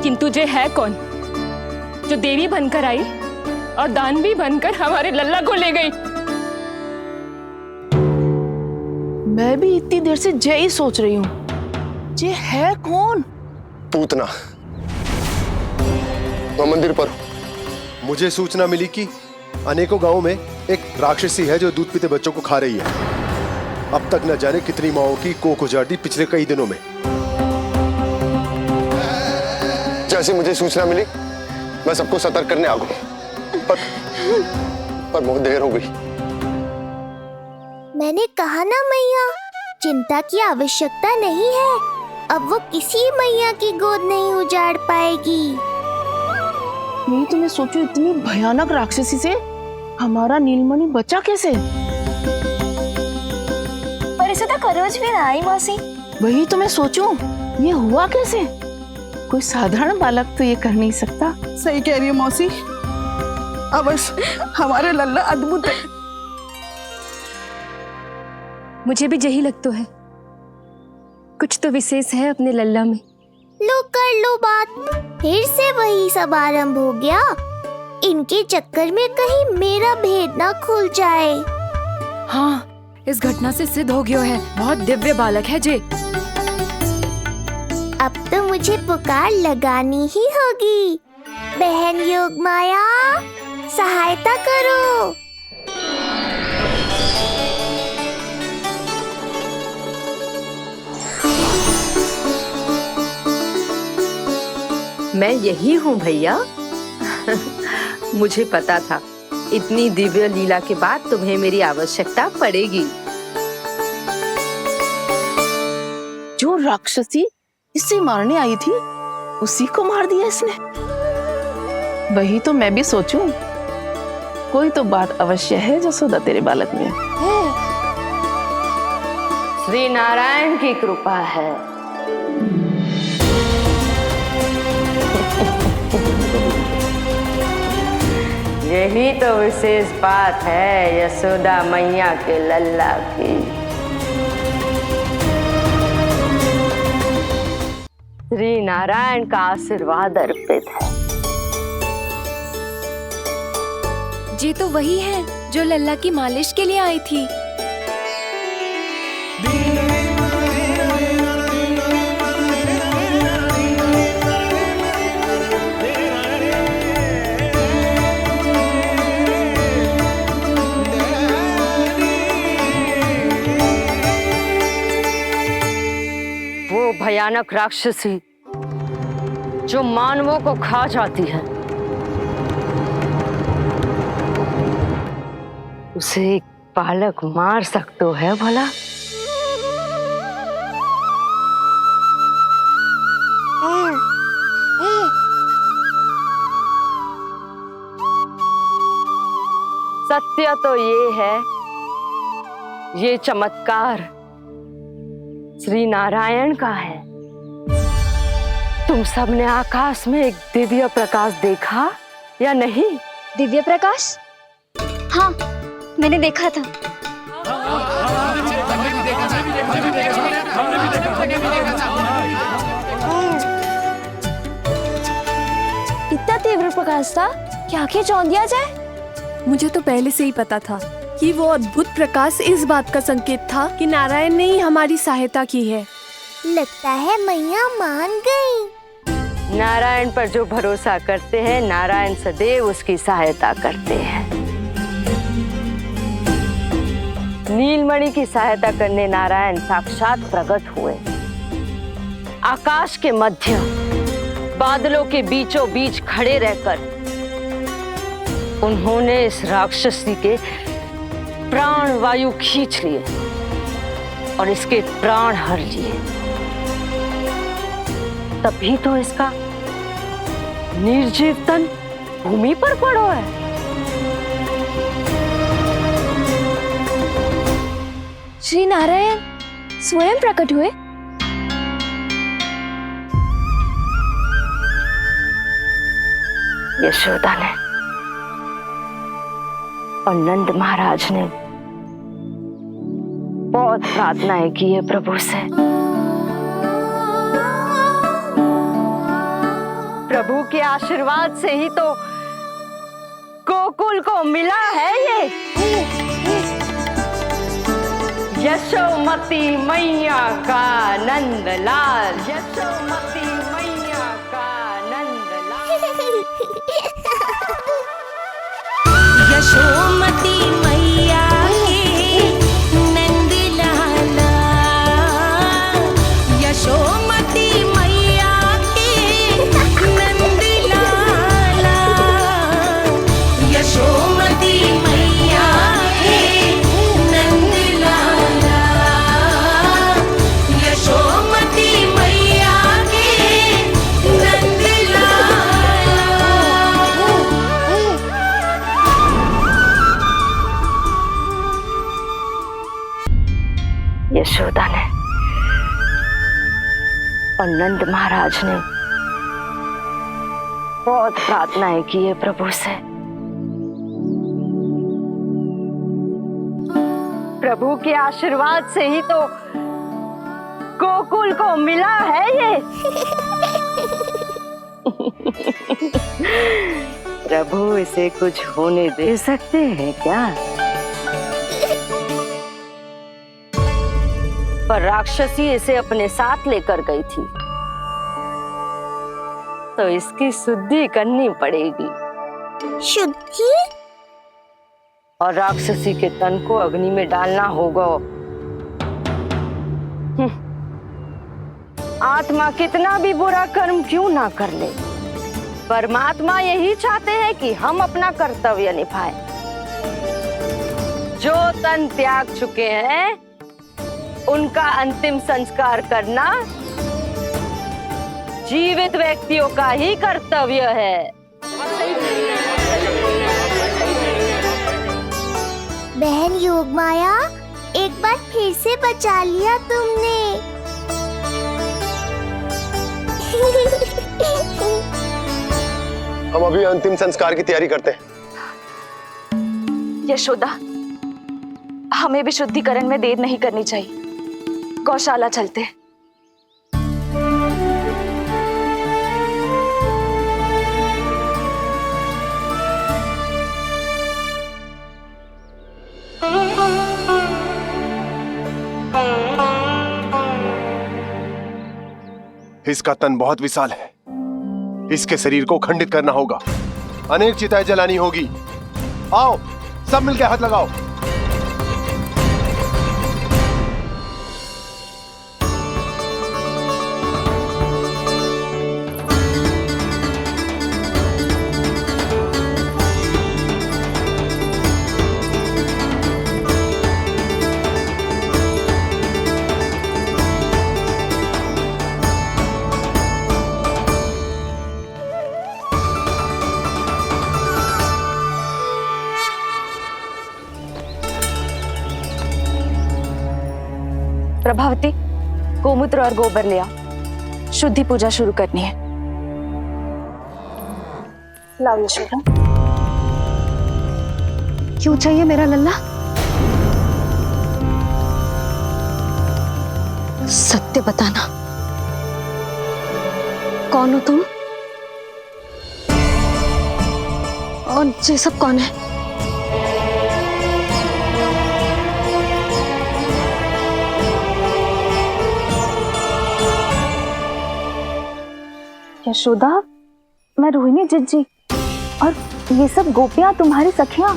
किंतु जे है कौन जो देवी बनकर आई और दानवी बनकर हमारे लल्ला को ले गई?
मैं भी इतनी देर से जय ही सोच रही हूँ, जे है कौन?
पूतना। तो मंदिर पर मुझे सूचना मिली कि अनेकों गांवों में एक राक्षसी है जो दूध पीते बच्चों को खा रही है। अब तक न जाने कितनी माओं की कोख उजाड़ दी पिछले कई दिनों में। जैसे मुझे सूचना मिली मैं सबको सतर्क करने आ गया, पर बहुत देर हो गई।
मैंने कहा ना मैया, चिंता की आवश्यकता नहीं है। अब वो किसी मैया की गोद नहीं उजाड़ पाएगी।
नहीं तो मैं सोचूं, इतनी भयानक राक्षसी से हमारा नीलमणि बचा कैसे?
पर इसे तो करोज भी ना आई मौसी।
वही तो मैं सोचूं, ये हुआ कैसे? कोई साधारण बालक तो ये कर नहीं सकता। सही कह रही है मौसी, अवश्य हमारे लल्ला अद्भुत है।
मुझे भी यही लगता है, कुछ तो विशेष है अपने लल्ला में।
लो कर लो बात, फिर से वही सब आरंभ हो गया। इनके चक्कर में कहीं मेरा भेद ना खुल जाए।
हाँ, इस घटना से सिद्ध हो गया है, बहुत दिव्य बालक है जे।
अब तो मुझे पुकार लगानी ही होगी। बहन योगमाया, सहायता करो।
मैं यही हूँ भैया। मुझे पता था इतनी दिव्य लीला के बाद तुम्हें मेरी आवश्यकता पड़ेगी।
जो राक्षसी इसे मारने आई थी, उसी को मार दिया इसने। वही तो मैं भी सोचूं, कोई तो बात अवश्य है जसोदा तेरे बालक में।
श्री नारायण की कृपा है। यही तो विशेष बात है यशोदा मैया के लल्ला की। श्री नारायण का आशीर्वाद अर्पित है।
जी तो वही है जो लल्ला की मालिश के लिए आई थी।
वो भयानक राक्षसी जो मानवों को खा जाती है, उसे एक बालक मार सकते है भला? सत्य तो ये है, ये चमत्कार श्री नारायण का है। तुम सबने आकाश में एक दिव्य प्रकाश देखा या नहीं?
दिव्य प्रकाश? हाँ, मैंने देखा था। इतना तीव्र प्रकाश था कि आंखें चौंध दिया जाए।
मुझे तो पहले से ही पता था कि वो अद्भुत प्रकाश इस बात का संकेत था कि नारायण ने ही हमारी सहायता की है।
लगता है मैया मान गई।
नारायण पर जो भरोसा करते हैं, नारायण सदैव उसकी सहायता करते हैं। नीलमणि की सहायता करने नारायण साक्षात प्रकट हुए। आकाश के मध्य बादलों के बीचों बीच खड़े रहकर उन्होंने इस राक्षसी के प्राण वायु खींच लिए और इसके प्राण हर लिए। तभी तो इसका निर्जीव तन भूमि पर पड़ो है।
श्री नारायण स्वयं प्रकट हुए।
यशोदा ने और नंद महाराज ने बहुत प्रार्थनाएं की है प्रभु से। प्रभु के आशीर्वाद से ही तो गोकुल को मिला है ये। यशोमती मैया का नंदलाल, यशोमती मैया का नंदलाल।
यशोमती मैया के नंदलाला, यशोमती मैया के नंदलाला, यशोमती मैया के नंदलाला, यशोमती मैया के नंदलाला।
यशोदा ने और नंद महाराज ने बहुत प्रार्थनाएं की है प्रभु से। प्रभु के आशीर्वाद से ही तो गोकुल को मिला है ये। प्रभु इसे कुछ होने दे सकते हैं क्या? पर राक्षसी इसे अपने साथ लेकर गई थी, तो इसकी शुद्धि करनी पड़ेगी।
शुद्धि?
और राक्षसी के तन को अग्नि में डालना होगा। आत्मा कितना भी बुरा कर्म क्यों ना कर ले, परमात्मा यही चाहते हैं कि हम अपना कर्तव्य निभाएं। जो तन त्याग चुके हैं उनका अंतिम संस्कार करना जीवित व्यक्तियों का ही कर्तव्य है।
बहन योगमाया, एक बार फिर से बचा लिया तुमने।
हम अभी अंतिम संस्कार की तैयारी करते हैं।
यशोदा, हमें भी शुद्धिकरण में देर नहीं करनी चाहिए। गौशाला चलते हैं।
इसका तन बहुत विशाल है, इसके शरीर को खंडित करना होगा, अनेक चिताएं जलानी होगी। आओ सब मिलकर हाथ लगाओ।
प्रभावती, गोमूत्र और गोबर ले आ, शुद्धि पूजा शुरू करनी है। लाओ यशोदा।
क्यों चाहिए मेरा लल्ला? सत्य बताना, कौन हो तुम और ये सब कौन है?
यशोदा, मैं रोहिणी जिज्जी और ये सब गोपियां तुम्हारी सखियां।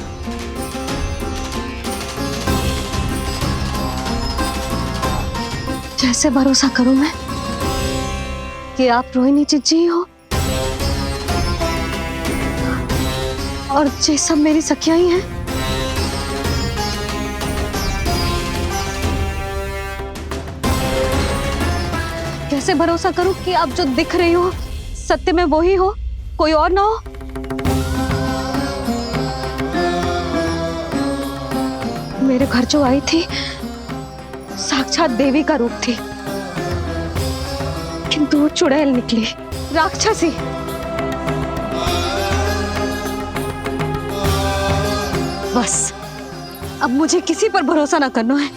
कैसे भरोसा करूं मैं कि आप रोहिणी जिज्जी हो और ये सब मेरी सखियां ही हैं? कैसे भरोसा करूं कि आप जो दिख रही हो सत्य में वो ही हो, कोई और ना हो? मेरे घर जो आई थी साक्षात देवी का रूप थी, किंतु वो चुड़ैल निकली, राक्षसी। बस अब मुझे किसी पर भरोसा ना करना है।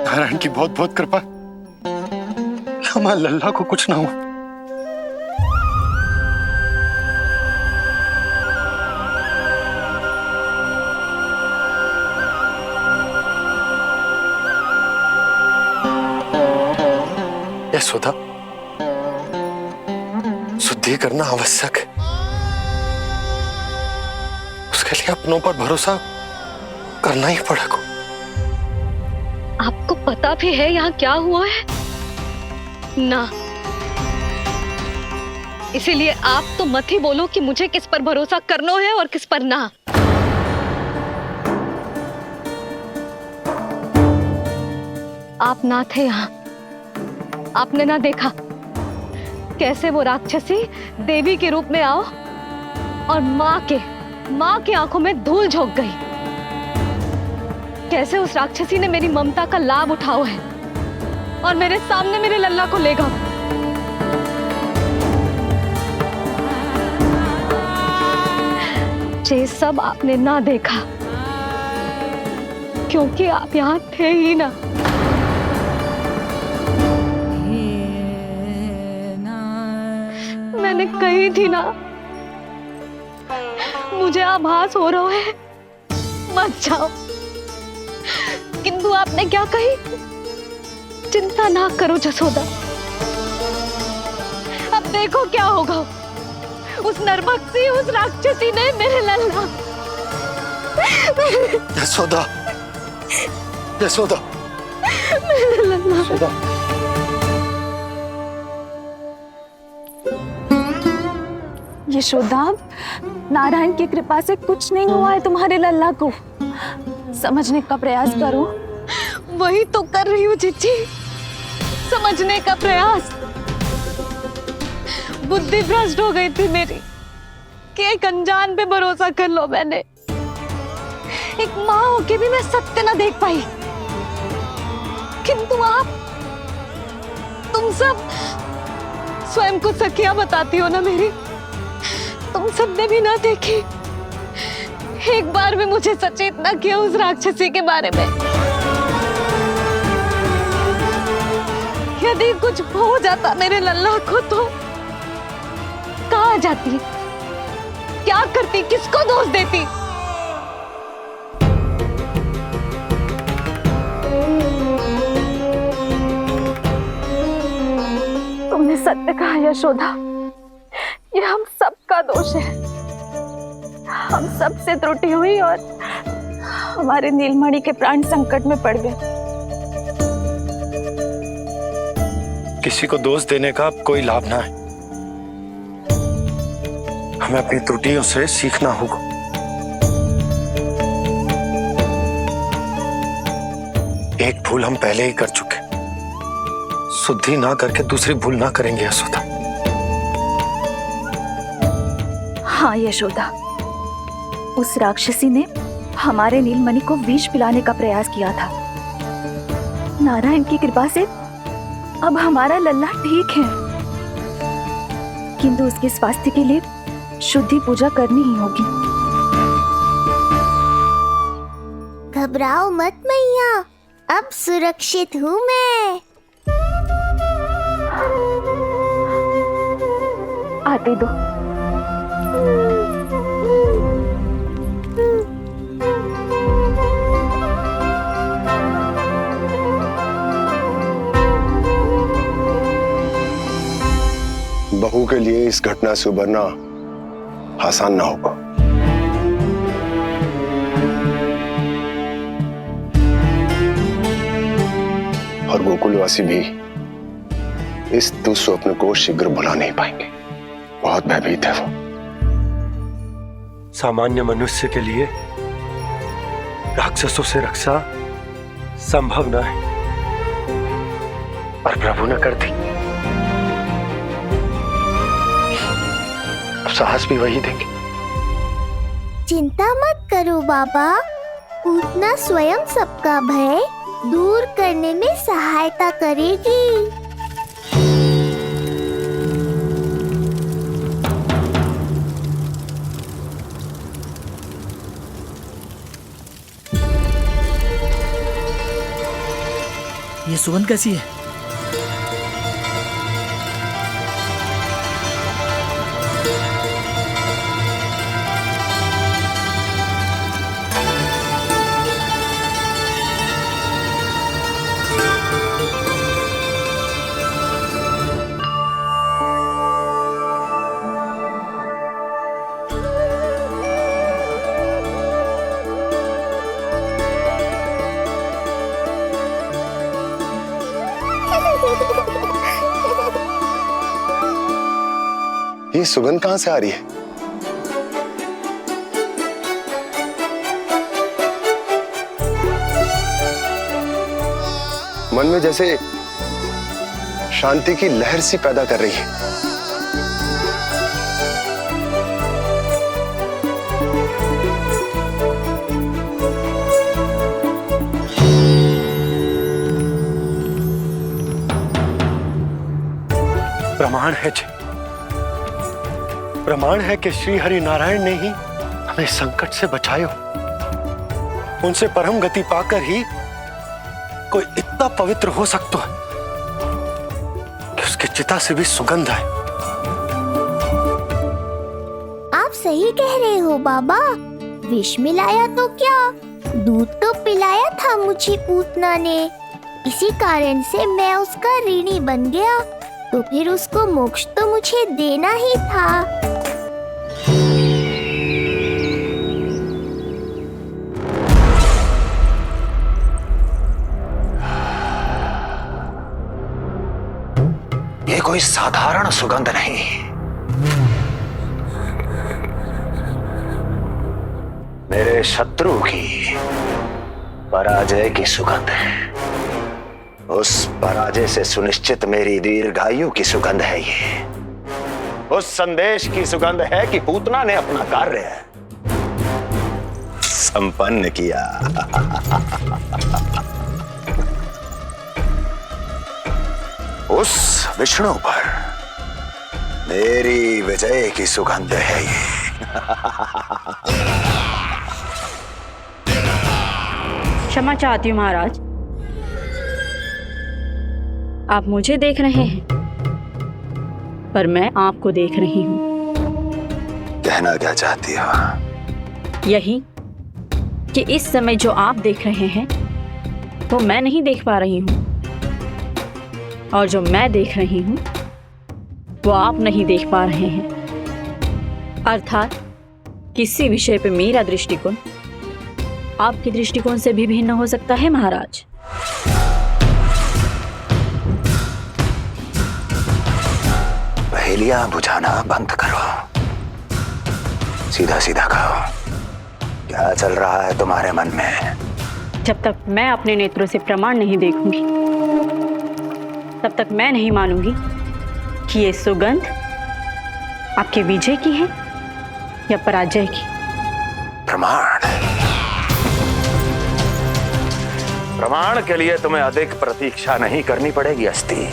नारायण की बहुत बहुत कृपा, हमारे लल्ला को कुछ ना हो। यशोदा, शुद्धि करना आवश्यक है, उसके लिए अपनों पर भरोसा करना ही पड़ेगा।
आपको पता भी है यहाँ क्या हुआ है ना? इसीलिए आप तो मत ही बोलो कि मुझे किस पर भरोसा करना है और किस पर ना। आप ना थे यहाँ, आपने ना देखा कैसे वो राक्षसी देवी के रूप में आओ और माँ के आंखों में धूल झोंक गई। कैसे उस राक्षसी ने मेरी ममता का लाभ उठाओ है और मेरे सामने मेरे लल्ला को ले गया। ये सब आपने ना देखा क्योंकि आप यहाँ थे ही ना। मैंने कही थी ना, मुझे आभास हो रहा है, मत जाओ। किंतु आपने क्या कही? चिंता ना करो जसोदा, अब देखो क्या होगा। उस नरभक्षी, उस राक्षसी ने मेरे लल्ला।
यशोदा, यशोदा,
मेरे लल्ला।
यशोदा।
यशोदा, नारायण की कृपा से कुछ नहीं हुआ है तुम्हारे लल्ला को। समझने का प्रयास करो।
वही तो कर रही हूँ जिज्जी, समझने का प्रयास। बुद्धि भ्रष्ट हो गई थी मेरी कि एक अनजान पे भरोसा कर लो मैंने। एक माँ होके भी मैं सत्य ना देख पाई, किंतु आप, तुम सब स्वयं को सखिया बताती हो ना मेरी, तुम सबने भी ना देखी। एक बार भी मुझे सचेत ना किया उस राक्षसी के बारे में। यदि कुछ हो जाता मेरे लल्ला को तो कहाँ जाती, क्या करती, किसको दोष देती?
तुमने सत्य कहा यशोदा, ये हम सबका दोष है। हम सब से त्रुटि हुई और हमारे नीलमणि के प्राण संकट में पड़ गए।
किसी को दोष देने का कोई लाभ ना है। हमें अपनी त्रुटियों से सीखना होगा। एक भूल हम पहले ही कर चुके, शुद्धि ना करके दूसरी भूल ना करेंगे यशोदा।
हाँ यशोदा, उस राक्षसी ने हमारे नीलमणि को विष पिलाने का प्रयास किया था। नारायण की कृपा से अब हमारा लल्ला ठीक है, किंतु उसके स्वास्थ्य के लिए शुद्धि पूजा करनी ही होगी।
घबराओ मत मैया, अब सुरक्षित हूँ मैं।
आते दो।
बहू के लिए इस घटना से उबरना आसान ना होगा। और गोकुलवासी भी इस दुस्वप्न को शीघ्र भुला नहीं पाएंगे। बहुत भयभीत है वो।
सामान्य मनुष्य के लिए राक्षसों से रक्षा संभव न है, पर प्रभु ने कर दी। अब साहस भी वही देंगे।
चिंता मत करो बाबा, पूतना स्वयं सबका भय दूर करने में सहायता करेगी।
ये सुगंध कैसी है?
ये सुगंध कहां से आ रही है? मन में जैसे शांति की लहर सी पैदा कर रही है।
प्रमाण है जी, प्रमाण है कि श्री हरि नारायण ने ही हमें संकट से बचायो। उनसे परम गति पाकर ही कोई इतना पवित्र हो सकता है कि उसकी चिता से भी सुगंध है।
आप सही कह रहे हो बाबा, विष मिलाया तो क्या, दूध तो पिलाया था मुझे पूतना ने। इसी कारण से मैं उसका ऋणी बन गया, तो फिर उसको मोक्ष तो मुझे देना ही था।
ये कोई साधारण सुगंध नहीं, मेरे शत्रु की पराजय की सुगंध है। उस पराजय से सुनिश्चित मेरी दीर्घायु की सुगंध है ये। उस संदेश की सुगंध है कि पूतना ने अपना कार्य संपन्न किया। उस विष्णु पर मेरी विजय की सुगंध है ये।
क्षमा चाहती हूँ महाराज, आप मुझे देख रहे हैं पर मैं आपको देख रही हूँ।
कहना क्या चाहती हो?
यही कि इस समय जो आप देख रहे हैं वो मैं नहीं देख पा रही हूँ, और जो मैं देख रही हूँ वो आप नहीं देख पा रहे हैं। अर्थात किसी विषय पे मेरा दृष्टिकोण आपके दृष्टिकोण से भी भिन्न हो सकता है महाराज।
पहेलियां बुझाना बंद करो, सीधा सीधा कहो, क्या चल रहा है तुम्हारे मन में?
जब तक मैं अपने नेत्रों से प्रमाण नहीं देखूंगी तब तक मैं नहीं मानूंगी कि ये सुगंध आपके विजय की है या पराजय की।
प्रमाण के लिए तुम्हें अधिक प्रतीक्षा नहीं करनी पड़ेगी अस्ति।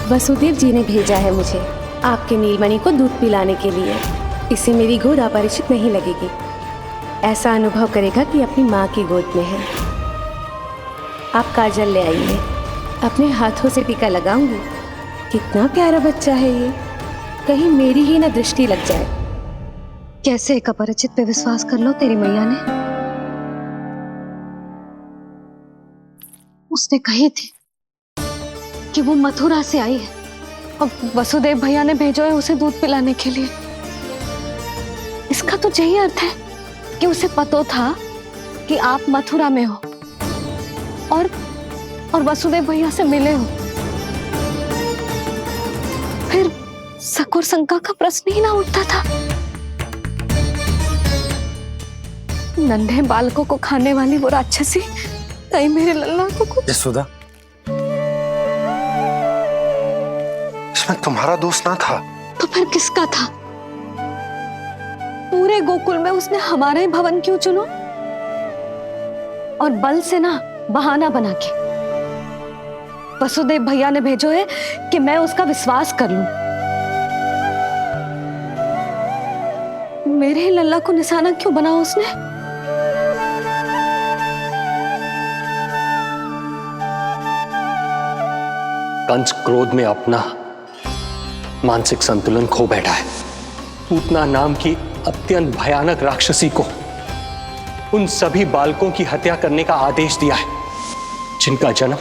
वसुदेव जी ने भेजा है मुझे आपके नीलमणि को दूध पिलाने के लिए। इसे मेरी गोद अपरिचित नहीं लगेगी। ऐसा अनुभव करेगा कि अपनी माँ की गोद में है। आप काजल ले आइए, अपने हाथों से टीका लगाऊंगी। कितना प्यारा बच्चा है ये, कहीं मेरी ही ना दृष्टि लग जाए।
कैसे एक अपरिचित पे विश्वास कर लो तेरी मैया ने? उसने कही थी कि वो मथुरा से आई है और वसुदेव भैया ने भेजा है उसे दूध पिलाने के लिए। इसका तो यही अर्थ है कि उसे पता था कि आप मथुरा में हो और वसुदेव भैया से मिले हो। फिर शक और शंका का प्रश्न ही ना उठता था। नन्हे बालकों को खाने वाली वो राक्षसी कहीं मेरे लल्ला को कुछ।
यशोदा, इसमें तुम्हारा दोष ना था।
तो फिर किसका था? पूरे गोकुल में उसने हमारा ही भवन क्यों चुना? और बल से ना बहाना बना के वसुदेव भैया ने भेजो है कि मैं उसका विश्वास कर लूं। मेरे ही लल्ला को निशाना क्यों बनाया उसने?
कंस क्रोध में अपना मानसिक संतुलन खो बैठा है। पूतना नाम की अत्यंत भयानक राक्षसी को उन सभी बालकों की हत्या करने का आदेश दिया है जिनका जन्म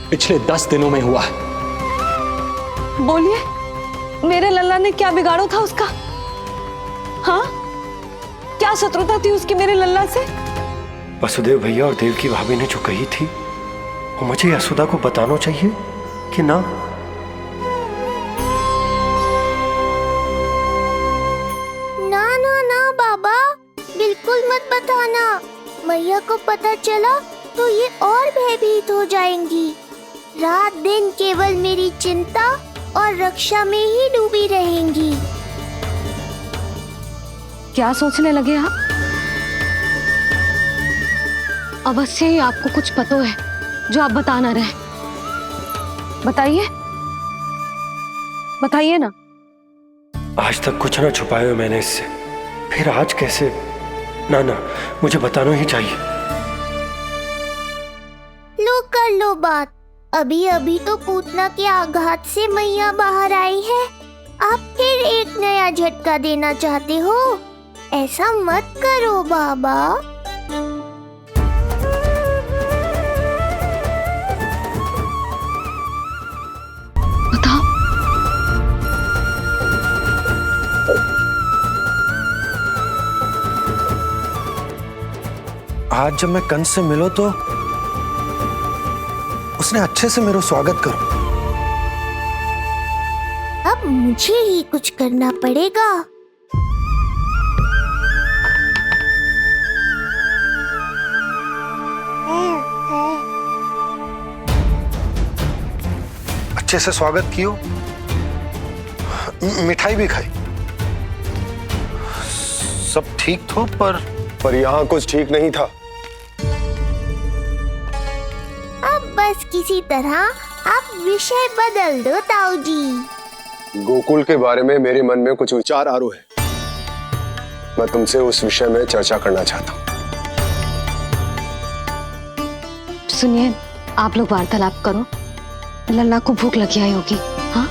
पिछले 10 दिनों में हुआ है।
बोलिए, मेरे लल्ला ने क्या बिगाड़ो था उसका? हाँ, क्या शत्रुता थी उसकी मेरे लल्ला से?
वसुदेव भैया और देवकी भाभी ने जो कही थी वो मुझे यशोदा को बताना चाहिए कि ना?
ना बाबा, बिल्कुल मत बताना। मैया को पता चला तो ये और भयभीत हो जाएंगी। रात दिन केवल मेरी चिंता और रक्षा में ही डूबी रहेंगी।
क्या सोचने लगे आप? अवश्य ही आपको कुछ पता है जो आप बता ना रहे। बताइए, बताइए ना।
आज तक कुछ ना छुपाया मैंने इससे, फिर आज कैसे? ना, मुझे बताना ही चाहिए।
लो कर लो बात। अभी अभी तो पूतना के आघात से मैया बाहर आई है। आप फिर एक नया झटका देना चाहते हो? ऐसा मत करो बाबा।
बताओ।
आज जब मैं कंस से मिलो तो उसने अच्छे से मेरा स्वागत करो।
अब मुझे ही कुछ करना पड़ेगा।
अच्छे से स्वागत कियो, मिठाई भी खाई, सब ठीक तो पर
यहाँ कुछ ठीक नहीं था।
अब बस किसी तरह आप विषय बदल दो ताऊ जी।
गोकुल के बारे में मेरे मन में कुछ विचार आ रहे हैं। मैं तुमसे उस विषय में चर्चा करना चाहता हूँ।
सुनिए, आप लोग वार्तालाप करो। लल्ला को भूख लगी आई होगी। हाँ,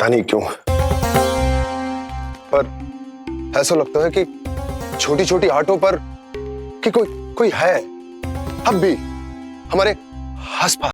पता नहीं क्यों, पर ऐसा लगता है कि छोटी छोटी आटों पर कि कोई है अब भी हमारे आसपास।